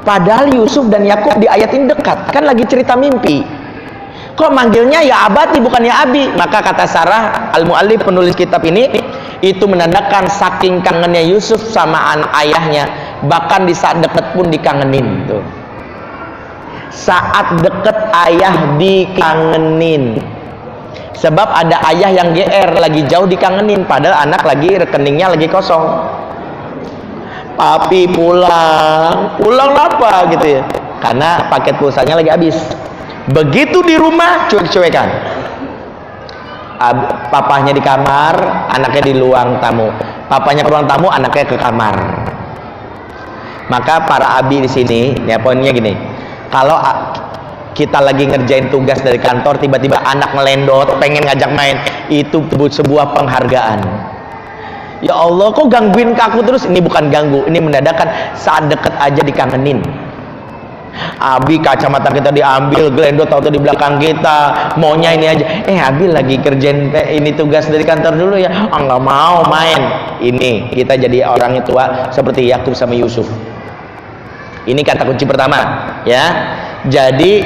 padahal Yusuf dan Yakub di ayat ini dekat, kan lagi cerita mimpi. Kok manggilnya ya abati bukan ya abi? Maka kata Sarah Al-Mu'allif, penulis kitab ini, itu menandakan saking kangennya Yusuf sama ayahnya, bahkan di saat dekat pun dikangenin. Tuh. Saat dekat ayah dikangenin. Sebab ada ayah yang GR, lagi jauh dikangenin, padahal anak lagi rekeningnya lagi kosong. Papi pulang apa gitu ya? Karena paket pulsanya lagi habis. Begitu di rumah cuek-cuekan. Papahnya di kamar, anaknya di ruang tamu. Papanya ke ruang tamu, anaknya ke kamar. Maka para abi di sini, ya poinnya gini. Kalau kita lagi ngerjain tugas dari kantor, tiba-tiba anak ngelendot, pengen ngajak main, itu sebuah penghargaan. Ya Allah, kok gangguin aku terus? Ini bukan ganggu, ini menandakan saat deket aja dikangenin. Abi kacamata kita diambil, gelendot atau di belakang kita, maunya ini aja. Abi lagi kerjain ini tugas dari kantor dulu ya. Nggak mau main. Ini kita jadi orang tua seperti Yakub sama Yusuf. Ini kata kunci pertama, ya. Jadi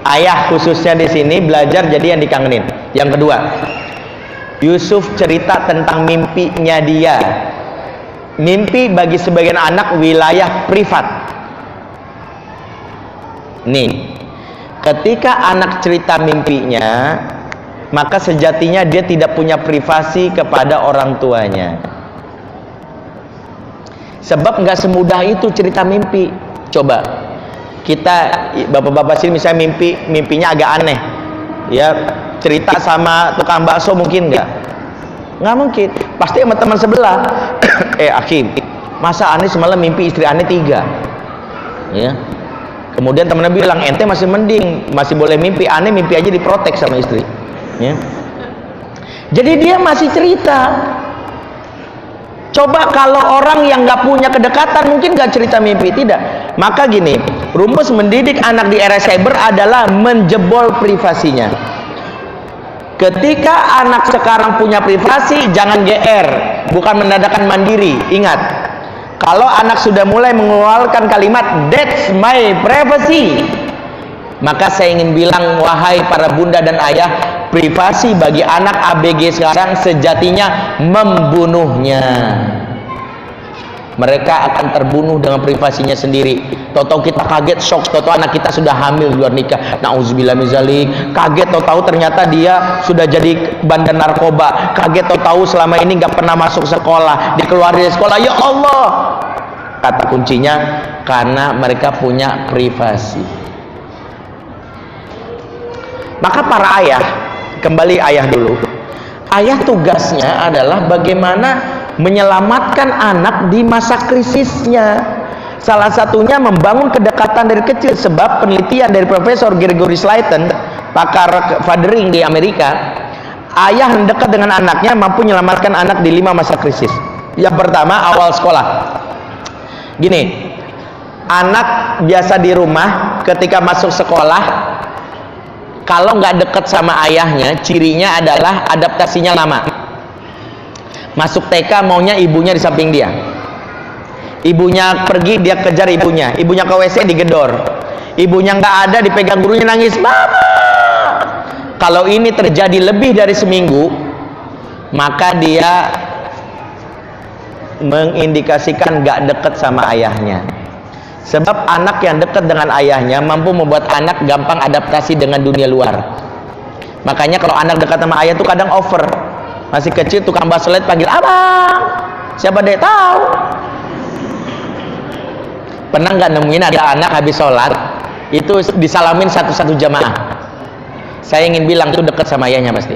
ayah khususnya di sini belajar jadi yang dikangenin. Yang kedua, Yusuf cerita tentang mimpinya dia. Mimpi bagi sebagian anak wilayah privat. Nih, ketika anak cerita mimpinya, maka sejatinya dia tidak punya privasi kepada orang tuanya. Sebab nggak semudah itu cerita mimpi. Coba kita bapak-bapak sini misalnya mimpinya agak aneh, ya cerita sama tukang bakso mungkin nggak mungkin, pasti sama teman sebelah. Akhim, masa aneh semalam mimpi istri aneh 3, ya. Kemudian temennya bilang, ente masih mending, masih boleh mimpi aneh, mimpi aja diprotek sama istri, ya. Jadi dia masih cerita. Coba kalau orang yang nggak punya kedekatan mungkin nggak cerita mimpi, tidak. Maka gini, rumus mendidik anak di era cyber adalah menjebol privasinya. Ketika anak sekarang punya privasi, jangan GR, bukan mendadak mandiri. Ingat, kalau anak sudah mulai mengeluarkan kalimat that's my privacy, maka saya ingin bilang, wahai para bunda dan ayah, privasi bagi anak ABG sekarang sejatinya membunuhnya. Mereka akan terbunuh dengan privasinya sendiri. Tahu-tahu kita kaget, shock, tahu-tahu anak kita sudah hamil di luar nikah. Nauzubillah min dzalik. Kaget tahu-tahu ternyata dia sudah jadi bandar narkoba. Kaget tahu-tahu selama ini nggak pernah masuk sekolah, dikeluarin dari sekolah. Ya Allah. Kata kuncinya karena mereka punya privasi. Maka para ayah, kembali ayah dulu. Ayah tugasnya adalah bagaimana menyelamatkan anak di masa krisisnya. Salah satunya membangun kedekatan dari kecil. Sebab penelitian dari Profesor Gregory Slayton, pakar fathering di Amerika, ayah yang dekat dengan anaknya mampu menyelamatkan anak di 5 masa krisis. Yang pertama, awal sekolah. Gini, anak biasa di rumah ketika masuk sekolah, kalau nggak deket sama ayahnya, cirinya adalah adaptasinya lama. Masuk TK maunya ibunya di samping dia. Ibunya pergi, dia kejar ibunya. Ibunya ke WC, digedor. Ibunya nggak ada, dipegang gurunya, nangis, mama. Kalau ini terjadi lebih dari seminggu, maka dia mengindikasikan nggak deket sama ayahnya. Sebab anak yang dekat dengan ayahnya mampu membuat anak gampang adaptasi dengan dunia luar. Makanya kalau anak dekat sama ayah tuh kadang over. Masih kecil tukang bakso led panggil abang, siapa deh tahu. Pernah nggak nemuin ada anak habis sholat itu disalamin satu-satu jamaah? Saya ingin bilang itu dekat sama ayahnya pasti,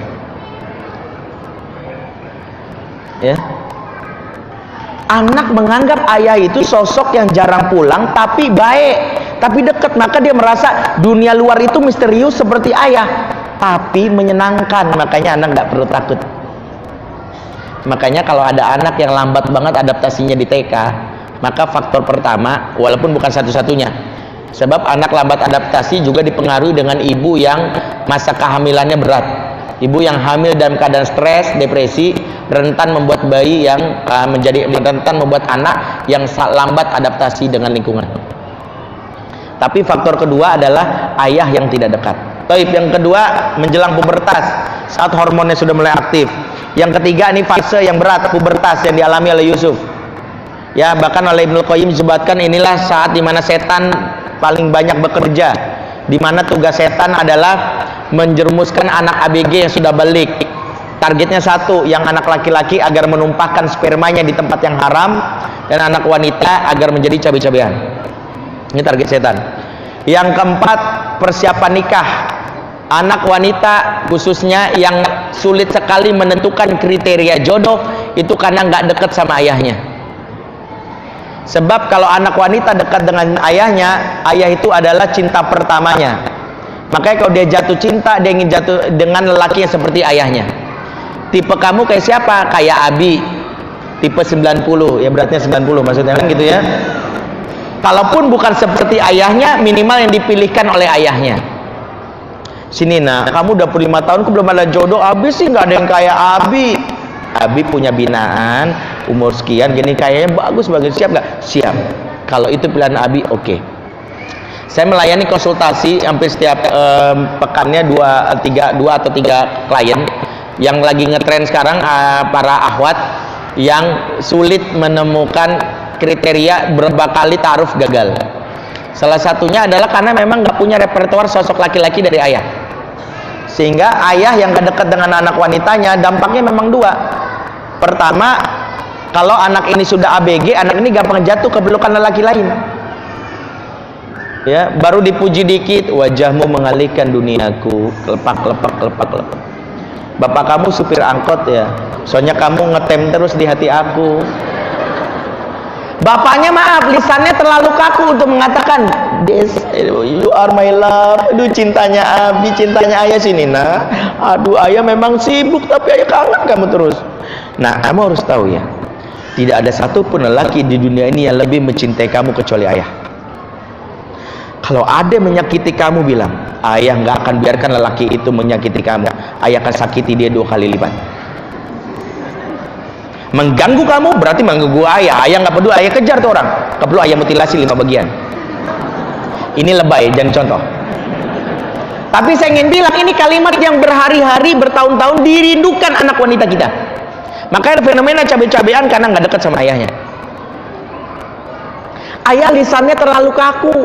ya. Anak menganggap ayah itu sosok yang jarang pulang tapi baik, tapi dekat, maka dia merasa dunia luar itu misterius seperti ayah tapi menyenangkan. Makanya anak nggak perlu takut. Makanya kalau ada anak yang lambat banget adaptasinya di TK, maka faktor pertama, walaupun bukan satu-satunya, sebab anak lambat adaptasi juga dipengaruhi dengan ibu yang masa kehamilannya berat. Ibu yang hamil dalam keadaan stres, depresi, rentan membuat bayi yang rentan membuat anak yang lambat adaptasi dengan lingkungan. Tapi faktor kedua adalah ayah yang tidak dekat. Yang kedua, menjelang pubertas, saat hormonnya sudah mulai aktif. Yang ketiga, ini fase yang berat, pubertas yang dialami oleh Yusuf. Ya, bahkan oleh Ibnu Qayyim disebutkan inilah saat dimana setan paling banyak bekerja, dimana tugas setan adalah menjerumuskan anak ABG yang sudah balik. Targetnya satu, yang anak laki-laki agar menumpahkan spermanya di tempat yang haram, dan anak wanita agar menjadi cabai-cabean. Ini target setan. Yang keempat, persiapan nikah. Anak wanita khususnya yang sulit sekali menentukan kriteria jodoh itu karena nggak dekat sama ayahnya. Sebab kalau anak wanita dekat dengan ayahnya, ayah itu adalah cinta pertamanya. Makanya kalau dia jatuh cinta, dia ingin jatuh dengan lelaki yang seperti ayahnya. Tipe kamu kayak siapa? Kayak Abi, tipe 90, ya beratnya 90 maksudnya kan gitu ya. Kalaupun bukan seperti ayahnya, minimal yang dipilihkan oleh ayahnya. Sini nak, kamu udah 25 tahun kok belum ada jodoh. Abi sih nggak ada yang kayak Abi. Abi punya binaan, umur sekian, gini kayaknya bagus, siap nggak? Siap. Kalau itu pilihan Abi, oke. Saya melayani konsultasi hampir setiap pekannya 2 atau 3 klien yang lagi ngetren sekarang, para akhwat yang sulit menemukan kriteria, berapa kali ta'aruf gagal. Salah satunya adalah karena memang nggak punya repertoar sosok laki-laki dari ayah. Sehingga ayah yang gak dekat dengan anak wanitanya, dampaknya memang 2. Pertama, Kalau anak ini sudah ABG, anak ini gampang jatuh ke pelukan lelaki lain. Ya, baru dipuji dikit, wajahmu mengalihkan duniaku, kelepak. Bapak kamu supir angkot ya, soalnya kamu ngetem terus di hati aku. Bapaknya maaf, lisannya terlalu kaku untuk mengatakan, "This, you are my love." Aduh, cintanya Abi, cintanya ayah sini, nah. Aduh, ayah memang sibuk, tapi ayah kangen kamu terus. Nah, kamu harus tahu ya, tidak ada satupun lelaki di dunia ini yang lebih mencintai kamu kecuali ayah. Kalau ada yang menyakiti kamu, bilang, ayah nggak akan biarkan lelaki itu menyakiti kamu. Ayah akan sakiti dia 2 kali lipat. Mengganggu kamu berarti mengganggu ayah. Ayah nggak peduli, ayah kejar tuh orang. Nggak perlu ayah mutilasi 5 bagian. Ini lebay, jangan contoh. Tapi saya ingin bilang, ini kalimat yang berhari-hari, bertahun-tahun dirindukan anak wanita kita. Makanya ada fenomena cabai-cabean karena nggak dekat sama ayahnya. Ayah lisannya terlalu kaku.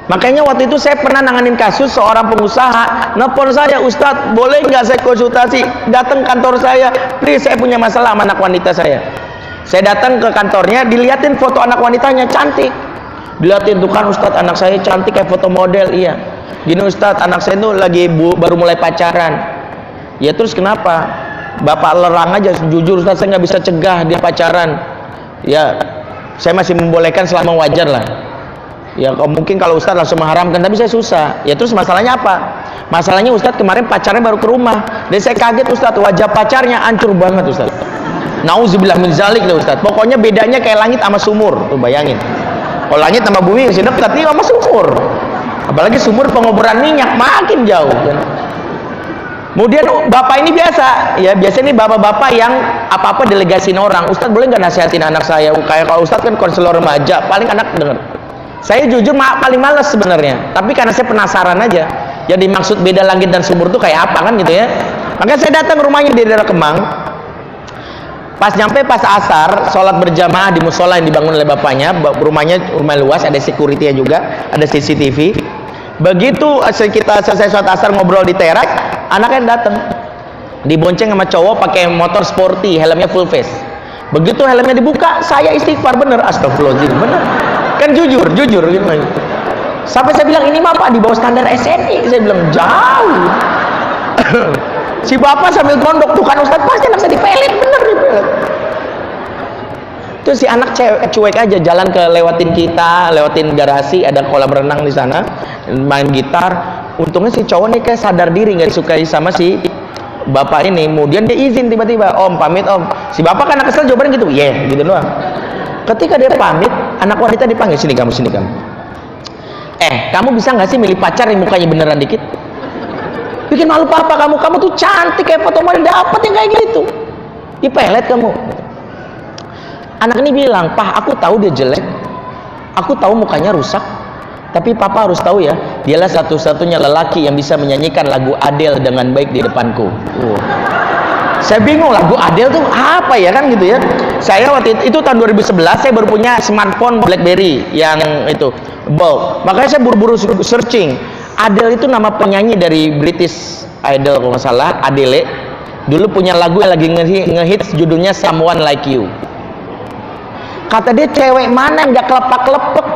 Makanya waktu itu saya pernah nanganin kasus seorang pengusaha nelpon saya, "Ustadz, boleh nggak saya konsultasi? Datang kantor saya, please, saya punya masalah sama anak wanita saya." Saya datang ke kantornya, dilihatin foto anak wanitanya, cantik. Dilihatin, tuh kan Ustadz, anak saya cantik kayak foto model. Iya. Gini Ustadz, anak saya itu lagi baru mulai pacaran. Ya terus kenapa? Bapak lerang aja, jujur Ustadz, saya nggak bisa cegah dia pacaran. Ya, saya masih membolehkan selama wajar lah. Ya mungkin kalau Ustadz langsung mengharamkan, tapi saya susah. Ya terus masalahnya apa? Masalahnya Ustadz kemarin pacarnya baru ke rumah, dan saya kaget Ustadz, wajah pacarnya hancur banget Ustadz. Nauzubillah min zalik lah Ustadz. Pokoknya bedanya kayak langit sama sumur. Tuh bayangin. Kalau langit sama bumi masih dekat, ini sama sumur. Apalagi sumur pengoboran minyak makin jauh kan. Kemudian bapak ini biasa, ya biasa ini bapak-bapak yang apa-apa delegasiin orang. Ustadz boleh nggak nasihatin anak saya? Kayak kalau Ustadz kan konselor remaja, paling anak denger. Saya jujur paling males sebenarnya, tapi karena saya penasaran aja. Jadi maksud beda langit dan sumur tuh kayak apa kan gitu ya. Makanya saya datang ke rumahnya di daerah Kemang. Pas nyampe pas asar, sholat berjamaah di musola yang dibangun oleh bapaknya. Rumahnya rumah luas, ada security-nya juga, ada CCTV. Begitu kita selesai sholat asar ngobrol di teras, anaknya datang, dibonceng sama cowok pakai motor sporty, helmnya full face. Begitu helmnya dibuka, saya istighfar, bener, astagfirullahaladzim, bener. Kan jujur gitu. Sampai saya bilang, ini mah Pak di bawah standar SNI. Saya bilang jauh. Si bapak sambil gondok, tuh kan Ustadz, pasti anak saya dipelet, bener dipelet. Terus si anak cuek aja, jalan lewatin kita, lewatin garasi, ada kolam renang di sana, main gitar. Untungnya si cowok nih kayak sadar diri, nggak disukai sama si bapak ini. Kemudian dia izin tiba-tiba, "Om, pamit Om." Si bapak kan kesel, jawabannya gitu, "Yeah," gitu doang. Ketika dia pamit, anak wanita dipanggil, "Sini kamu, sini kamu. Kamu bisa nggak sih milih pacar yang mukanya beneran dikit? Bikin malu papa kamu. Kamu tuh cantik kayak foto model, dapet yang kayak gitu. Dipelet kamu." Anak ini bilang, "Pah, aku tahu dia jelek, aku tahu mukanya rusak, tapi papa harus tahu ya, dialah satu-satunya lelaki yang bisa menyanyikan lagu Adele dengan baik di depanku." Saya bingung, lagu Adele tuh apa ya kan gitu ya. Saya waktu itu tahun 2011 saya baru punya smartphone BlackBerry yang itu bulb. Makanya saya buru-buru searching. Adele itu nama penyanyi dari British Idol kalau nggak salah, Adele. Dulu punya lagu yang lagi ngehits judulnya Someone Like You. Kata dia, cewek mana yang gak kelepak-kelepek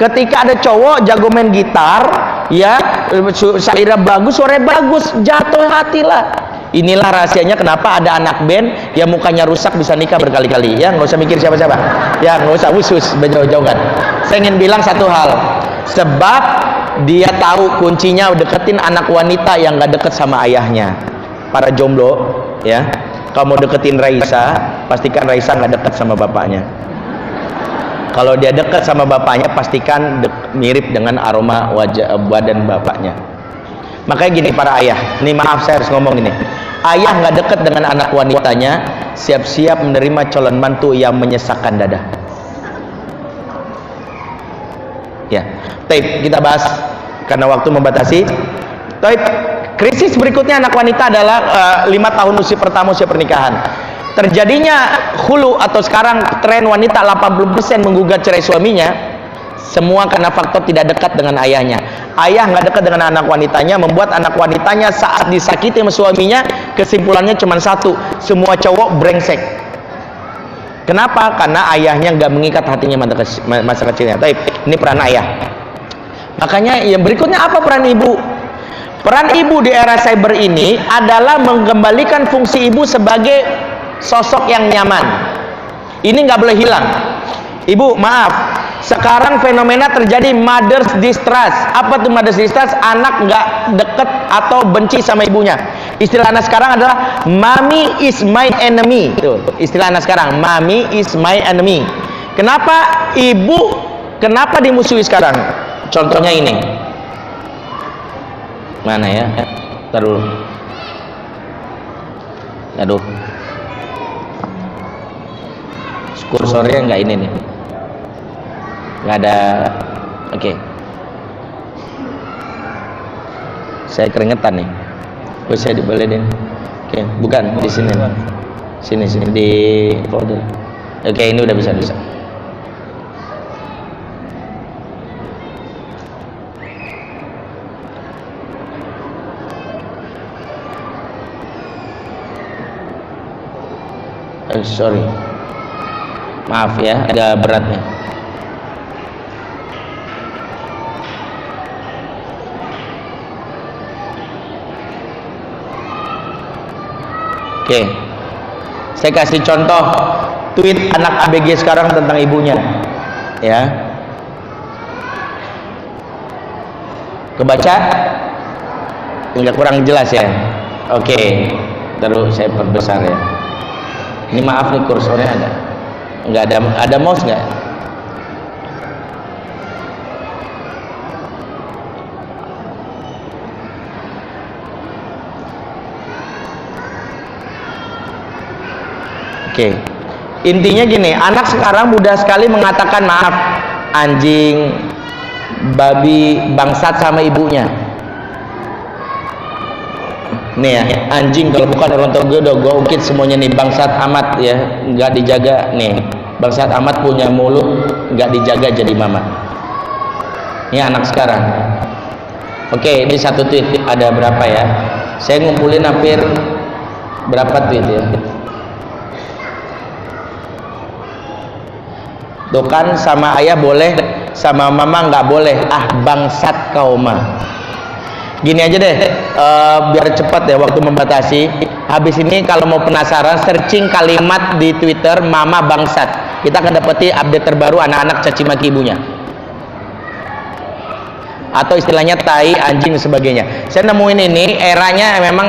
ketika ada cowok jago main gitar, ya syairnya bagus, suaranya bagus, jatuh hati lah. Inilah rahasianya kenapa ada anak band yang mukanya rusak bisa nikah berkali-kali. Ya nggak usah mikir siapa-siapa, ya nggak usah usus berjauh-jauhan. Saya ingin bilang satu hal, sebab dia tahu kuncinya deketin anak wanita yang nggak deket sama ayahnya. Para jomblo, ya, kalau mau deketin Raisa, pastikan Raisa nggak deket sama bapaknya. Kalau dia dekat sama bapaknya, pastikan mirip dengan aroma wajah badan bapaknya. Makanya gini para ayah, ini maaf saya harus ngomong ini. Ayah nggak dekat dengan anak wanitanya, siap-siap menerima calon mantu yang menyesakkan dada. Ya, tape kita bahas karena waktu membatasi. Tape krisis berikutnya anak wanita adalah 5 tahun usia pertama usia pernikahan. Terjadinya hulu atau sekarang tren wanita 80% menggugat cerai suaminya, semua karena faktor tidak dekat dengan ayahnya. Ayah nggak dekat dengan anak wanitanya, membuat anak wanitanya saat disakiti sama suaminya, kesimpulannya cuma satu, semua cowok brengsek. Kenapa? Karena ayahnya nggak mengikat hatinya masa kecilnya. Tapi ini peran ayah. Makanya yang berikutnya apa peran ibu? Peran ibu di era cyber ini adalah mengembalikan fungsi ibu sebagai sosok yang nyaman. Ini nggak boleh hilang. Ibu, maaf. Sekarang fenomena terjadi mother's distrust. Apa tuh mother's distrust? Anak nggak deket atau benci sama ibunya. Istilah anak sekarang adalah mommy is my enemy. Tuh, istilah anak sekarang, mommy is my enemy. Kenapa ibu? Kenapa dimusuhi sekarang? Contohnya ini. Mana ya? Ntar dulu. Aduh. Kursornya nggak ini nih. Nggak ada. Oke. Saya keringetan nih. Bisa dibolehin. Oke, bukan di sini. Sini di folder. Oke, ini udah bisa. Sorry. Maaf ya, agak beratnya. Oke, saya kasih contoh tweet anak ABG sekarang tentang ibunya, ya. Kebaca? Enggak, kurang jelas ya. Oke, terus saya perbesar ya. Ini maaf nih, kursornya ada mouse nggak? Oke. Intinya gini, anak sekarang mudah sekali mengatakan maaf, anjing, babi, bangsat sama ibunya. Nih ya, anjing kalau bukan orang tua gue udah gue ukit semuanya nih, bangsat amat ya, nggak dijaga nih, bangsat amat punya mulut, nggak dijaga jadi mama. Ini anak sekarang. Oke, ini satu tweet ada berapa ya? Saya ngumpulin hampir berapa tweet ya? Tuh kan, sama ayah boleh, sama mama nggak boleh. Ah, bangsat kau mah. Gini aja deh, biar cepat ya waktu membatasi. Habis ini kalau mau penasaran, searching kalimat di Twitter mama bangsat. Kita akan dapati update terbaru anak-anak caci maki ibunya. Atau istilahnya tai, anjing dan sebagainya. Saya nemuin ini, eranya memang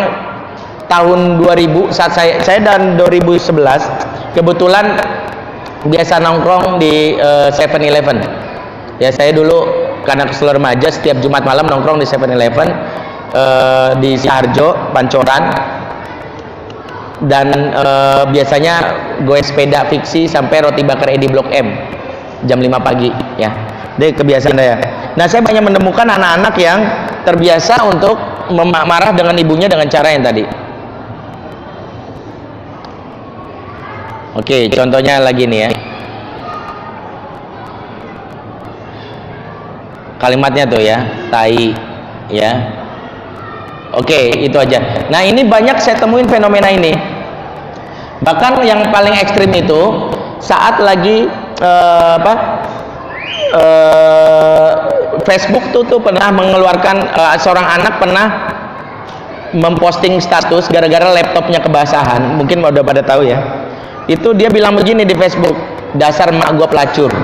tahun 2000, saat saya dan 2011 kebetulan biasa nongkrong di 7-Eleven. Ya, saya dulu karena keseluruh remaja setiap Jumat malam nongkrong di 7-Eleven di Siharjo, Pancoran. Dan biasanya gue sepeda fiksi sampai roti bakar Edi Blok M jam 5 pagi ya. Ini kebiasaan saya. Nah, saya banyak menemukan anak-anak yang terbiasa untuk marah dengan ibunya dengan cara yang tadi. Oke, contohnya lagi nih ya. Kalimatnya tuh ya, tai ya. Oke, itu aja. Nah, ini banyak saya temuin fenomena ini. Bahkan yang paling ekstrim itu saat lagi Facebook tuh pernah mengeluarkan seorang anak pernah memposting status gara-gara laptopnya kebasahan. Mungkin udah pada tahu ya. Itu dia bilang begini di Facebook, dasar mak gua pelacur.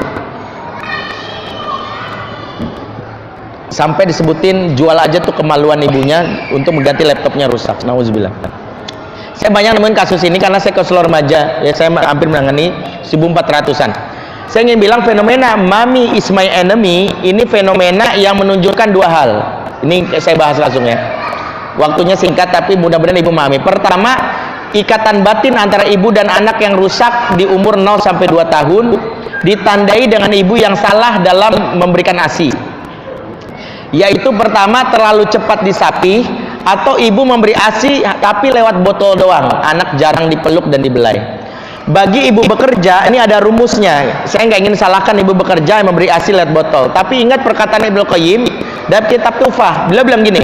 Sampai disebutin jual aja tuh kemaluan ibunya untuk mengganti laptopnya rusak. Nauzubillah. Saya banyak nemuin kasus ini karena saya ke seluruh remaja ya, saya hampir menangani 1400-an. Saya ingin bilang fenomena mommy is my enemy ini fenomena yang menunjukkan dua hal. Ini saya bahas langsung ya. Waktunya singkat tapi mudah-mudahan ibu memahami. Pertama, ikatan batin antara ibu dan anak yang rusak di umur 0 sampai 2 tahun ditandai dengan ibu yang salah dalam memberikan ASI. Yaitu pertama, terlalu cepat disapih, atau ibu memberi ASI tapi lewat botol doang, anak jarang dipeluk dan dibelai. Bagi ibu bekerja, ini ada rumusnya. Saya nggak ingin salahkan ibu bekerja yang memberi ASI lewat botol, tapi ingat perkataan Ibnu Qayyim dalam kitab Tufah. Beliau bilang gini,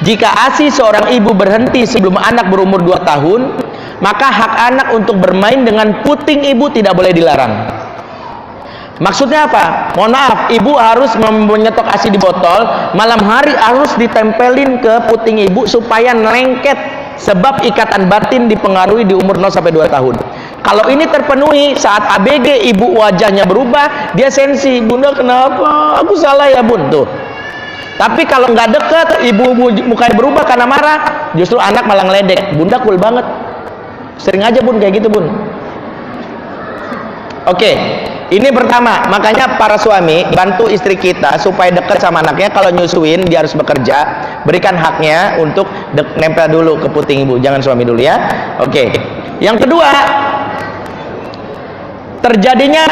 jika ASI seorang ibu berhenti sebelum anak berumur 2 tahun, maka hak anak untuk bermain dengan puting ibu tidak boleh dilarang. Maksudnya apa? Mohon maaf, ibu harus menyetok ASI di botol, malam hari harus ditempelin ke puting ibu supaya lengket, sebab ikatan batin dipengaruhi di umur 0 sampai 2 tahun. Kalau ini terpenuhi, saat ABG ibu wajahnya berubah, dia sensi, bunda kenapa? Aku salah ya bun, tuh. Tapi kalau nggak deket, ibu mukanya berubah karena marah, justru anak malah ngeledek. Bunda cool banget. Sering aja bun kayak gitu bun. Oke, ini pertama. Makanya para suami bantu istri kita supaya dekat sama anaknya. Kalau nyusuin dia harus bekerja, berikan haknya untuk nempel dulu ke puting ibu. Jangan suami dulu ya. Oke. Yang kedua, terjadinya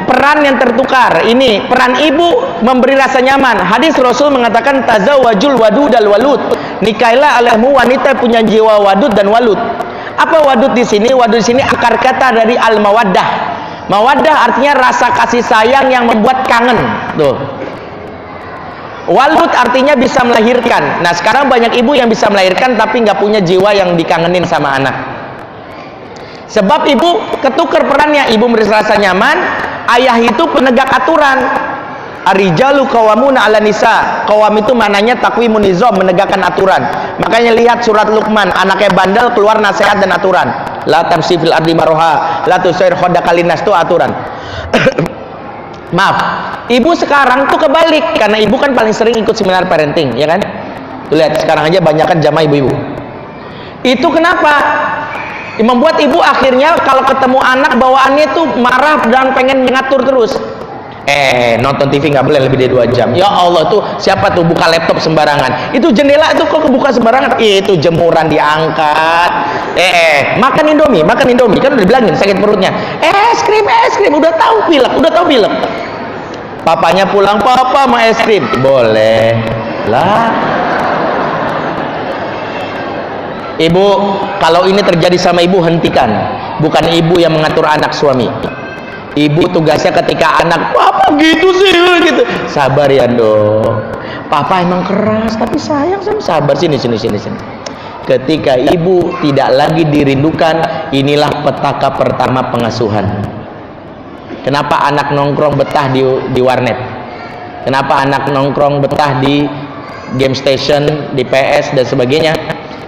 peran yang tertukar. Ini peran ibu memberi rasa nyaman. Hadis Rasul mengatakan tazawwajul wadud al walud. Nikailah olehmu wanita punya jiwa wadud dan walud. Apa wadud di sini? Wadud di sini akar kata dari al mawaddah. Mawaddah artinya rasa kasih sayang yang membuat kangen. Tuh. Walud artinya bisa melahirkan. Nah, sekarang banyak ibu yang bisa melahirkan tapi nggak punya jiwa yang dikangenin sama anak. Sebab ibu ketukar perannya, ibu memberi rasa nyaman, ayah itu penegak aturan. Ar-rijalu qawwamuna 'alan nisa. Qawam itu maknanya taqwimun nizam, menegakkan aturan. Makanya lihat surat Luqman, anaknya bandel keluar nasihat dan aturan. La tamsi fil ardi maroha, la tusair khodaka linnas, itu aturan. Maaf, ibu sekarang tuh kebalik, karena ibu kan paling sering ikut seminar parenting, ya kan? Tuh lihat, sekarang aja banyak kan jamaah ibu-ibu. Itu kenapa? Membuat ibu akhirnya kalau ketemu anak bawaannya tuh marah dan pengen ngatur terus. Nonton TV nggak boleh lebih dari 2 jam. Ya Allah, tuh siapa tuh buka laptop sembarangan? Itu jendela itu kok kebuka sembarangan? Itu jemuran diangkat. Makan Indomie kan udah bilangin sakit perutnya. Es krim, udah tahu pilek. Papanya pulang, papa mau es krim. Boleh lah. Ibu, kalau ini terjadi sama ibu, hentikan. Bukan ibu yang mengatur anak suami. Ibu tugasnya ketika anak, papa gitu sih, gitu. Sabar ya dong. Papa emang keras, tapi sayang sama sabar. Sini. Ketika ibu tidak lagi dirindukan, inilah petaka pertama pengasuhan. Kenapa anak nongkrong betah di warnet? Kenapa anak nongkrong betah di game station, di PS dan sebagainya?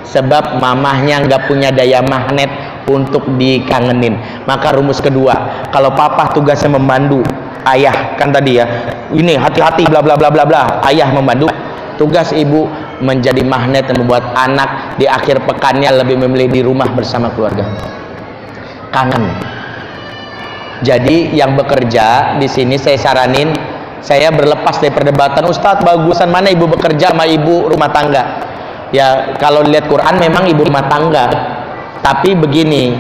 Sebab mamahnya nggak punya daya magnet untuk dikangenin. Maka rumus kedua, kalau papa tugasnya membantu ayah, kan tadi ya, ini hati-hati bla bla bla bla bla, ayah membantu. Tugas ibu menjadi magnet yang membuat anak di akhir pekannya lebih memilih di rumah bersama keluarga. Kangen. Jadi yang bekerja di sini saya saranin, saya berlepas dari perdebatan, Ustadz bagusan mana ibu bekerja sama ibu rumah tangga. Ya kalau lihat Quran memang ibu rumah tangga, tapi begini,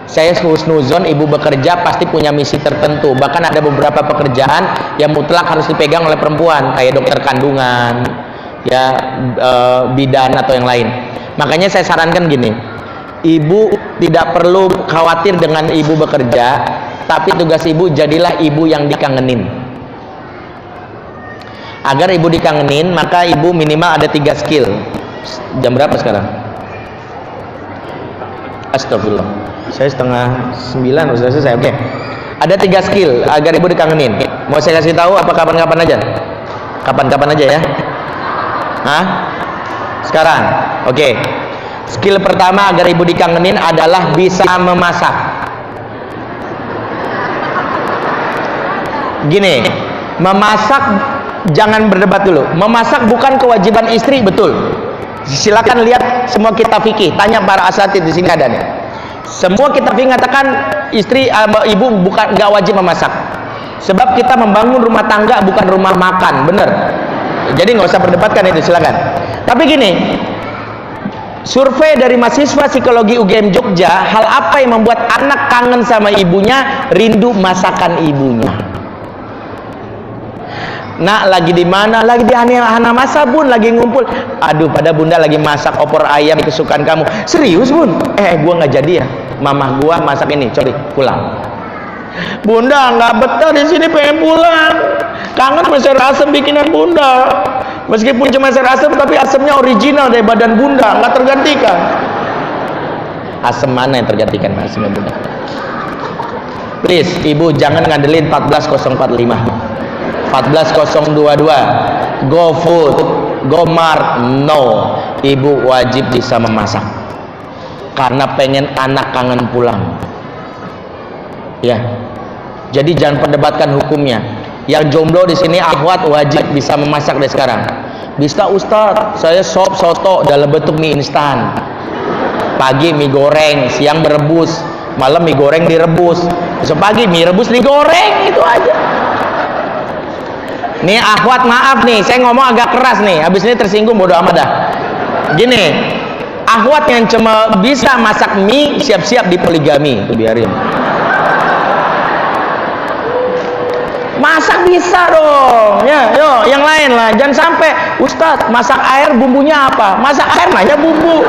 saya husnuzon ibu bekerja pasti punya misi tertentu. Bahkan ada beberapa pekerjaan yang mutlak harus dipegang oleh perempuan, kayak dokter kandungan, ya bidan atau yang lain. Makanya saya sarankan gini, ibu tidak perlu khawatir dengan ibu bekerja, tapi tugas ibu jadilah ibu yang dikangenin. Agar ibu dikangenin, maka ibu minimal ada 3 skill. Jam berapa sekarang? Astagfirullah, saya 8:30 sudah selesai. Oke. Ada 3 skill agar ibu dikangenin. Mau saya kasih tahu apa kapan-kapan aja? Kapan-kapan aja ya? Hah? Sekarang. Oke. Skill pertama agar ibu dikangenin adalah bisa memasak. Gini, memasak jangan berdebat dulu. Memasak bukan kewajiban istri, betul. Silakan lihat semua kitab fikih, tanya para asatidz di sini ada nih. Semua kitab fikih mengatakan istri ibu bukan nggak wajib memasak. Sebab kita membangun rumah tangga bukan rumah makan, bener. Jadi nggak usah perdebatkan itu, silakan. Tapi gini, survei dari mahasiswa psikologi UGM Jogja, hal apa yang membuat anak kangen sama ibunya? Rindu masakan ibunya. Nak lagi di mana? Lagi di Hana Masa bun, lagi ngumpul. Aduh, pada bunda lagi masak opor ayam kesukaan kamu. Serius bun? Gua nggak jadi ya. Mamah gua masak ini, sorry, pulang. Bunda nggak betah di sini, pengen pulang. Kangen sama sayur asem bikinan bunda. Meskipun cuma sayur asem, tapi asemnya original dari badan bunda, nggak tergantikan. Asam mana yang tergantikan asam bunda? Please, ibu jangan ngandelin 14045, 14022, GoFood, GoMart, no. Ibu wajib bisa memasak karena pengen anak kangen pulang. Ya, jadi jangan perdebatkan hukumnya. Yang jomblo di sini akhwat wajib bisa memasak dari sekarang. Bisa Ustadz, saya sop soto dalam bentuk mie instan. Pagi mie goreng, siang berebus, malam mie goreng direbus, besok pagi mie rebus digoreng, itu aja. Nih akhwat maaf nih, saya ngomong agak keras nih, habis ini tersinggung bodo amat dah. Gini, akhwat yang cuma bisa masak mie siap-siap dipoligami, itu biarin. Masak bisa dong, ya, yo, yang lain lah. Jangan sampai Ustadz masak air bumbunya apa? Masak air nanya bumbu.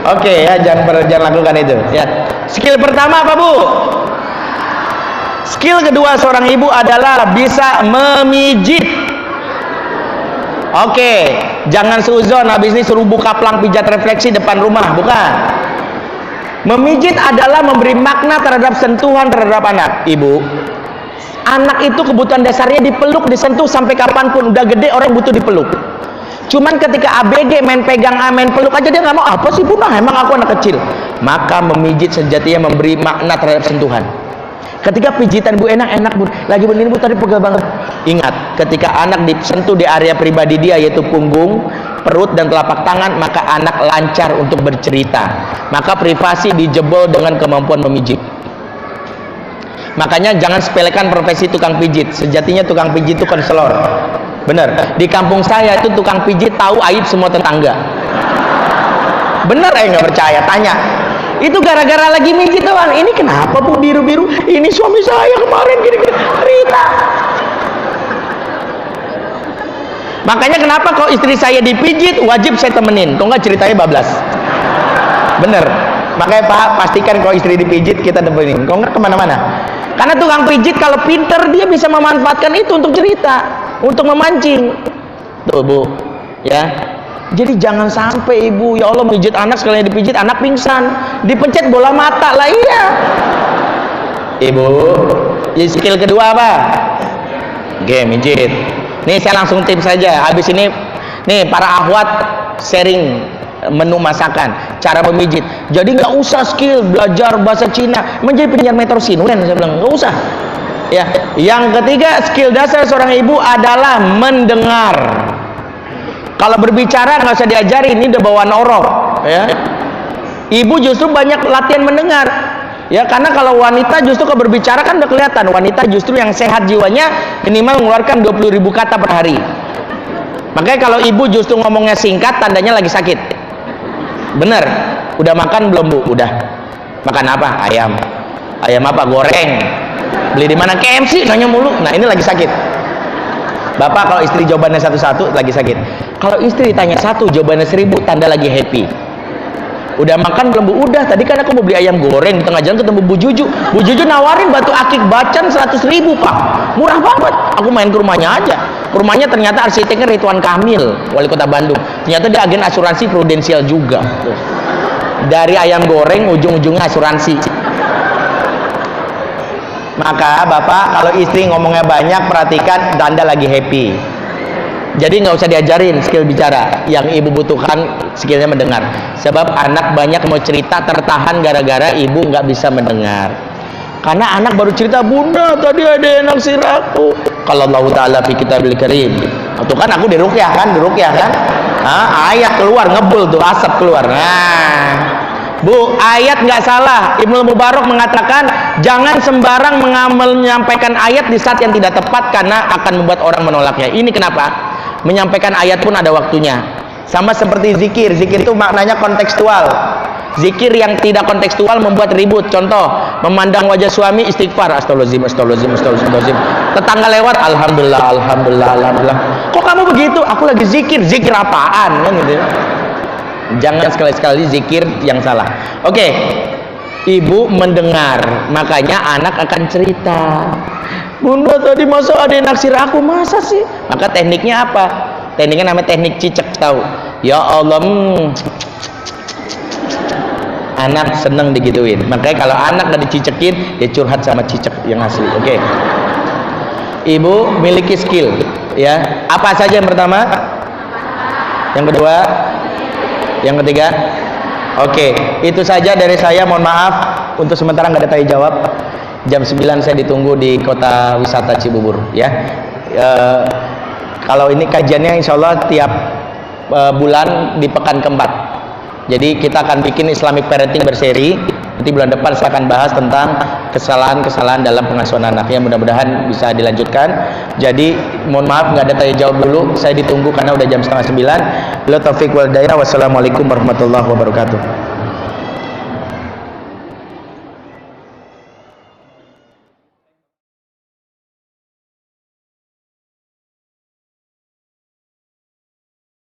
Oke, ya, jangan lakukan itu. Ya, skill pertama apa bu? Skill kedua seorang ibu adalah bisa memijit. Oke, jangan suzon habis ini suruh buka pelang pijat refleksi depan rumah, bukan. Memijit adalah memberi makna terhadap sentuhan terhadap anak. Ibu, anak itu kebutuhan dasarnya dipeluk, disentuh sampai kapanpun. Udah gede orang butuh dipeluk. Cuman ketika ABG main pegang, main peluk aja dia nggak mau. Apa sih bunda? Emang aku anak kecil. Maka memijit sejatinya memberi makna terhadap sentuhan. Ketika pijitan bu enak bu, lagi begini bu tadi pegel banget. Ingat, ketika anak disentuh di area pribadi dia yaitu punggung, perut dan telapak tangan, maka anak lancar untuk bercerita. Maka privasi dijebol dengan kemampuan memijit. Makanya jangan sepelekan profesi tukang pijit. Sejatinya tukang pijit itu konselor. Bener. Di kampung saya itu tukang pijit tahu aib semua tetangga. Bener nggak percaya? Tanya. Itu gara-gara lagi mijit doang. Ini kenapa bu biru-biru? Ini suami saya kemarin gini-gini. Cerita. Makanya kenapa kalau istri saya dipijit wajib saya temenin. Kalau nggak ceritanya bablas. Bener. Makanya Pak pastikan kalau istri dipijit kita temenin. Kalau nggak kemana-mana. Karena tukang pijit kalau pinter dia bisa memanfaatkan itu untuk cerita, untuk memancing. Tuh bu, ya. Jadi jangan sampai ibu, ya Allah mijit anak sekalian dipijit anak pingsan, dipencet bola mata lah iya. Ibu, ya skill kedua apa? Oke, mijit. Nih saya langsung tips saja. Habis ini, nih para akhwat sharing menu masakan, cara memijit. Jadi nggak usah skill belajar bahasa Cina, menjadi penyiar Metro Sinuen saya bilang nggak usah. Ya, yang ketiga skill dasar seorang ibu adalah mendengar. Kalau berbicara nggak usah diajari, ini udah bawaan orok. Ya, ibu justru banyak latihan mendengar. Ya, karena kalau wanita justru kalau berbicara kan udah kelihatan wanita justru yang sehat jiwanya minimal mengeluarkan 20.000 kata per hari. Makanya kalau ibu justru ngomongnya singkat tandanya lagi sakit. Bener. Udah makan belum bu? Udah. Makan apa? Ayam. Ayam apa? Goreng. Beli di mana? KFC nanya mulu. Nah ini lagi sakit. Bapak kalau istri jawabannya satu-satu lagi sakit. Kalau istri tanya satu jawabannya 1000 tanda lagi happy. Udah makan belum bu? Udah. Tadi kan aku mau beli ayam goreng di tengah jalan ketemu Bu Juju. Bu Juju nawarin batu akik bacan 100.000 pak. Murah banget. Aku main ke rumahnya aja. Rumahnya ternyata arsiteknya Ridwan Kamil, wali kota Bandung. Ternyata dia agen asuransi prudensial juga. Tuh. Dari ayam goreng ujung-ujungnya asuransi. Maka bapak kalau istri ngomongnya banyak perhatikan tanda lagi happy. Jadi nggak usah diajarin skill bicara. Yang ibu butuhkan skillnya mendengar. Sebab anak banyak mau cerita tertahan gara-gara ibu nggak bisa mendengar. Karena anak baru cerita, bunda tadi ada yang naksir aku. Kalau Allah Ta'ala fi kitabil karim. Itu kan aku diruqyah kan, ayat keluar ngebul tuh asap keluar. Nah, bu, ayat nggak salah. Ibnu Mubarak mengatakan jangan sembarang menyampaikan ayat di saat yang tidak tepat karena akan membuat orang menolaknya. Ini kenapa? Menyampaikan ayat pun ada waktunya. Sama seperti zikir. Zikir itu maknanya kontekstual. Zikir yang tidak kontekstual membuat ribut. Contoh, memandang wajah suami istighfar, astagfirullahaladzim. Tetangga lewat, alhamdulillah. Kok kamu begitu? Aku lagi zikir. Zikir apaan? Kan gitu. Jangan sekali-sekali zikir yang salah. Oke. Ibu mendengar, makanya anak akan cerita. Bunda tadi masa ada yang naksir aku, masa sih? Maka tekniknya apa? Tekniknya namanya teknik cicak, tahu? Ya Allah, anak seneng digituin. Makanya kalau anak gak dicicekin, ya curhat sama cicek yang asli. Oke. Ibu miliki skill, ya. Apa saja yang pertama? Yang kedua? Yang ketiga? Oke, itu saja dari saya. Mohon maaf untuk sementara nggak ada tanya jawab. Jam 9 saya ditunggu di kota wisata Cibubur, ya. Kalau ini kajiannya insya Allah tiap bulan di pekan keempat. Jadi kita akan bikin Islamic Parenting berseri. Nanti bulan depan saya akan bahas tentang kesalahan-kesalahan dalam pengasuhan anak. Ya, mudah-mudahan bisa dilanjutkan. Jadi mohon maaf nggak ada tanya jawab dulu. Saya ditunggu karena udah jam 8:30. Bila taufik wal hidayah. Wassalamualaikum warahmatullahi wabarakatuh.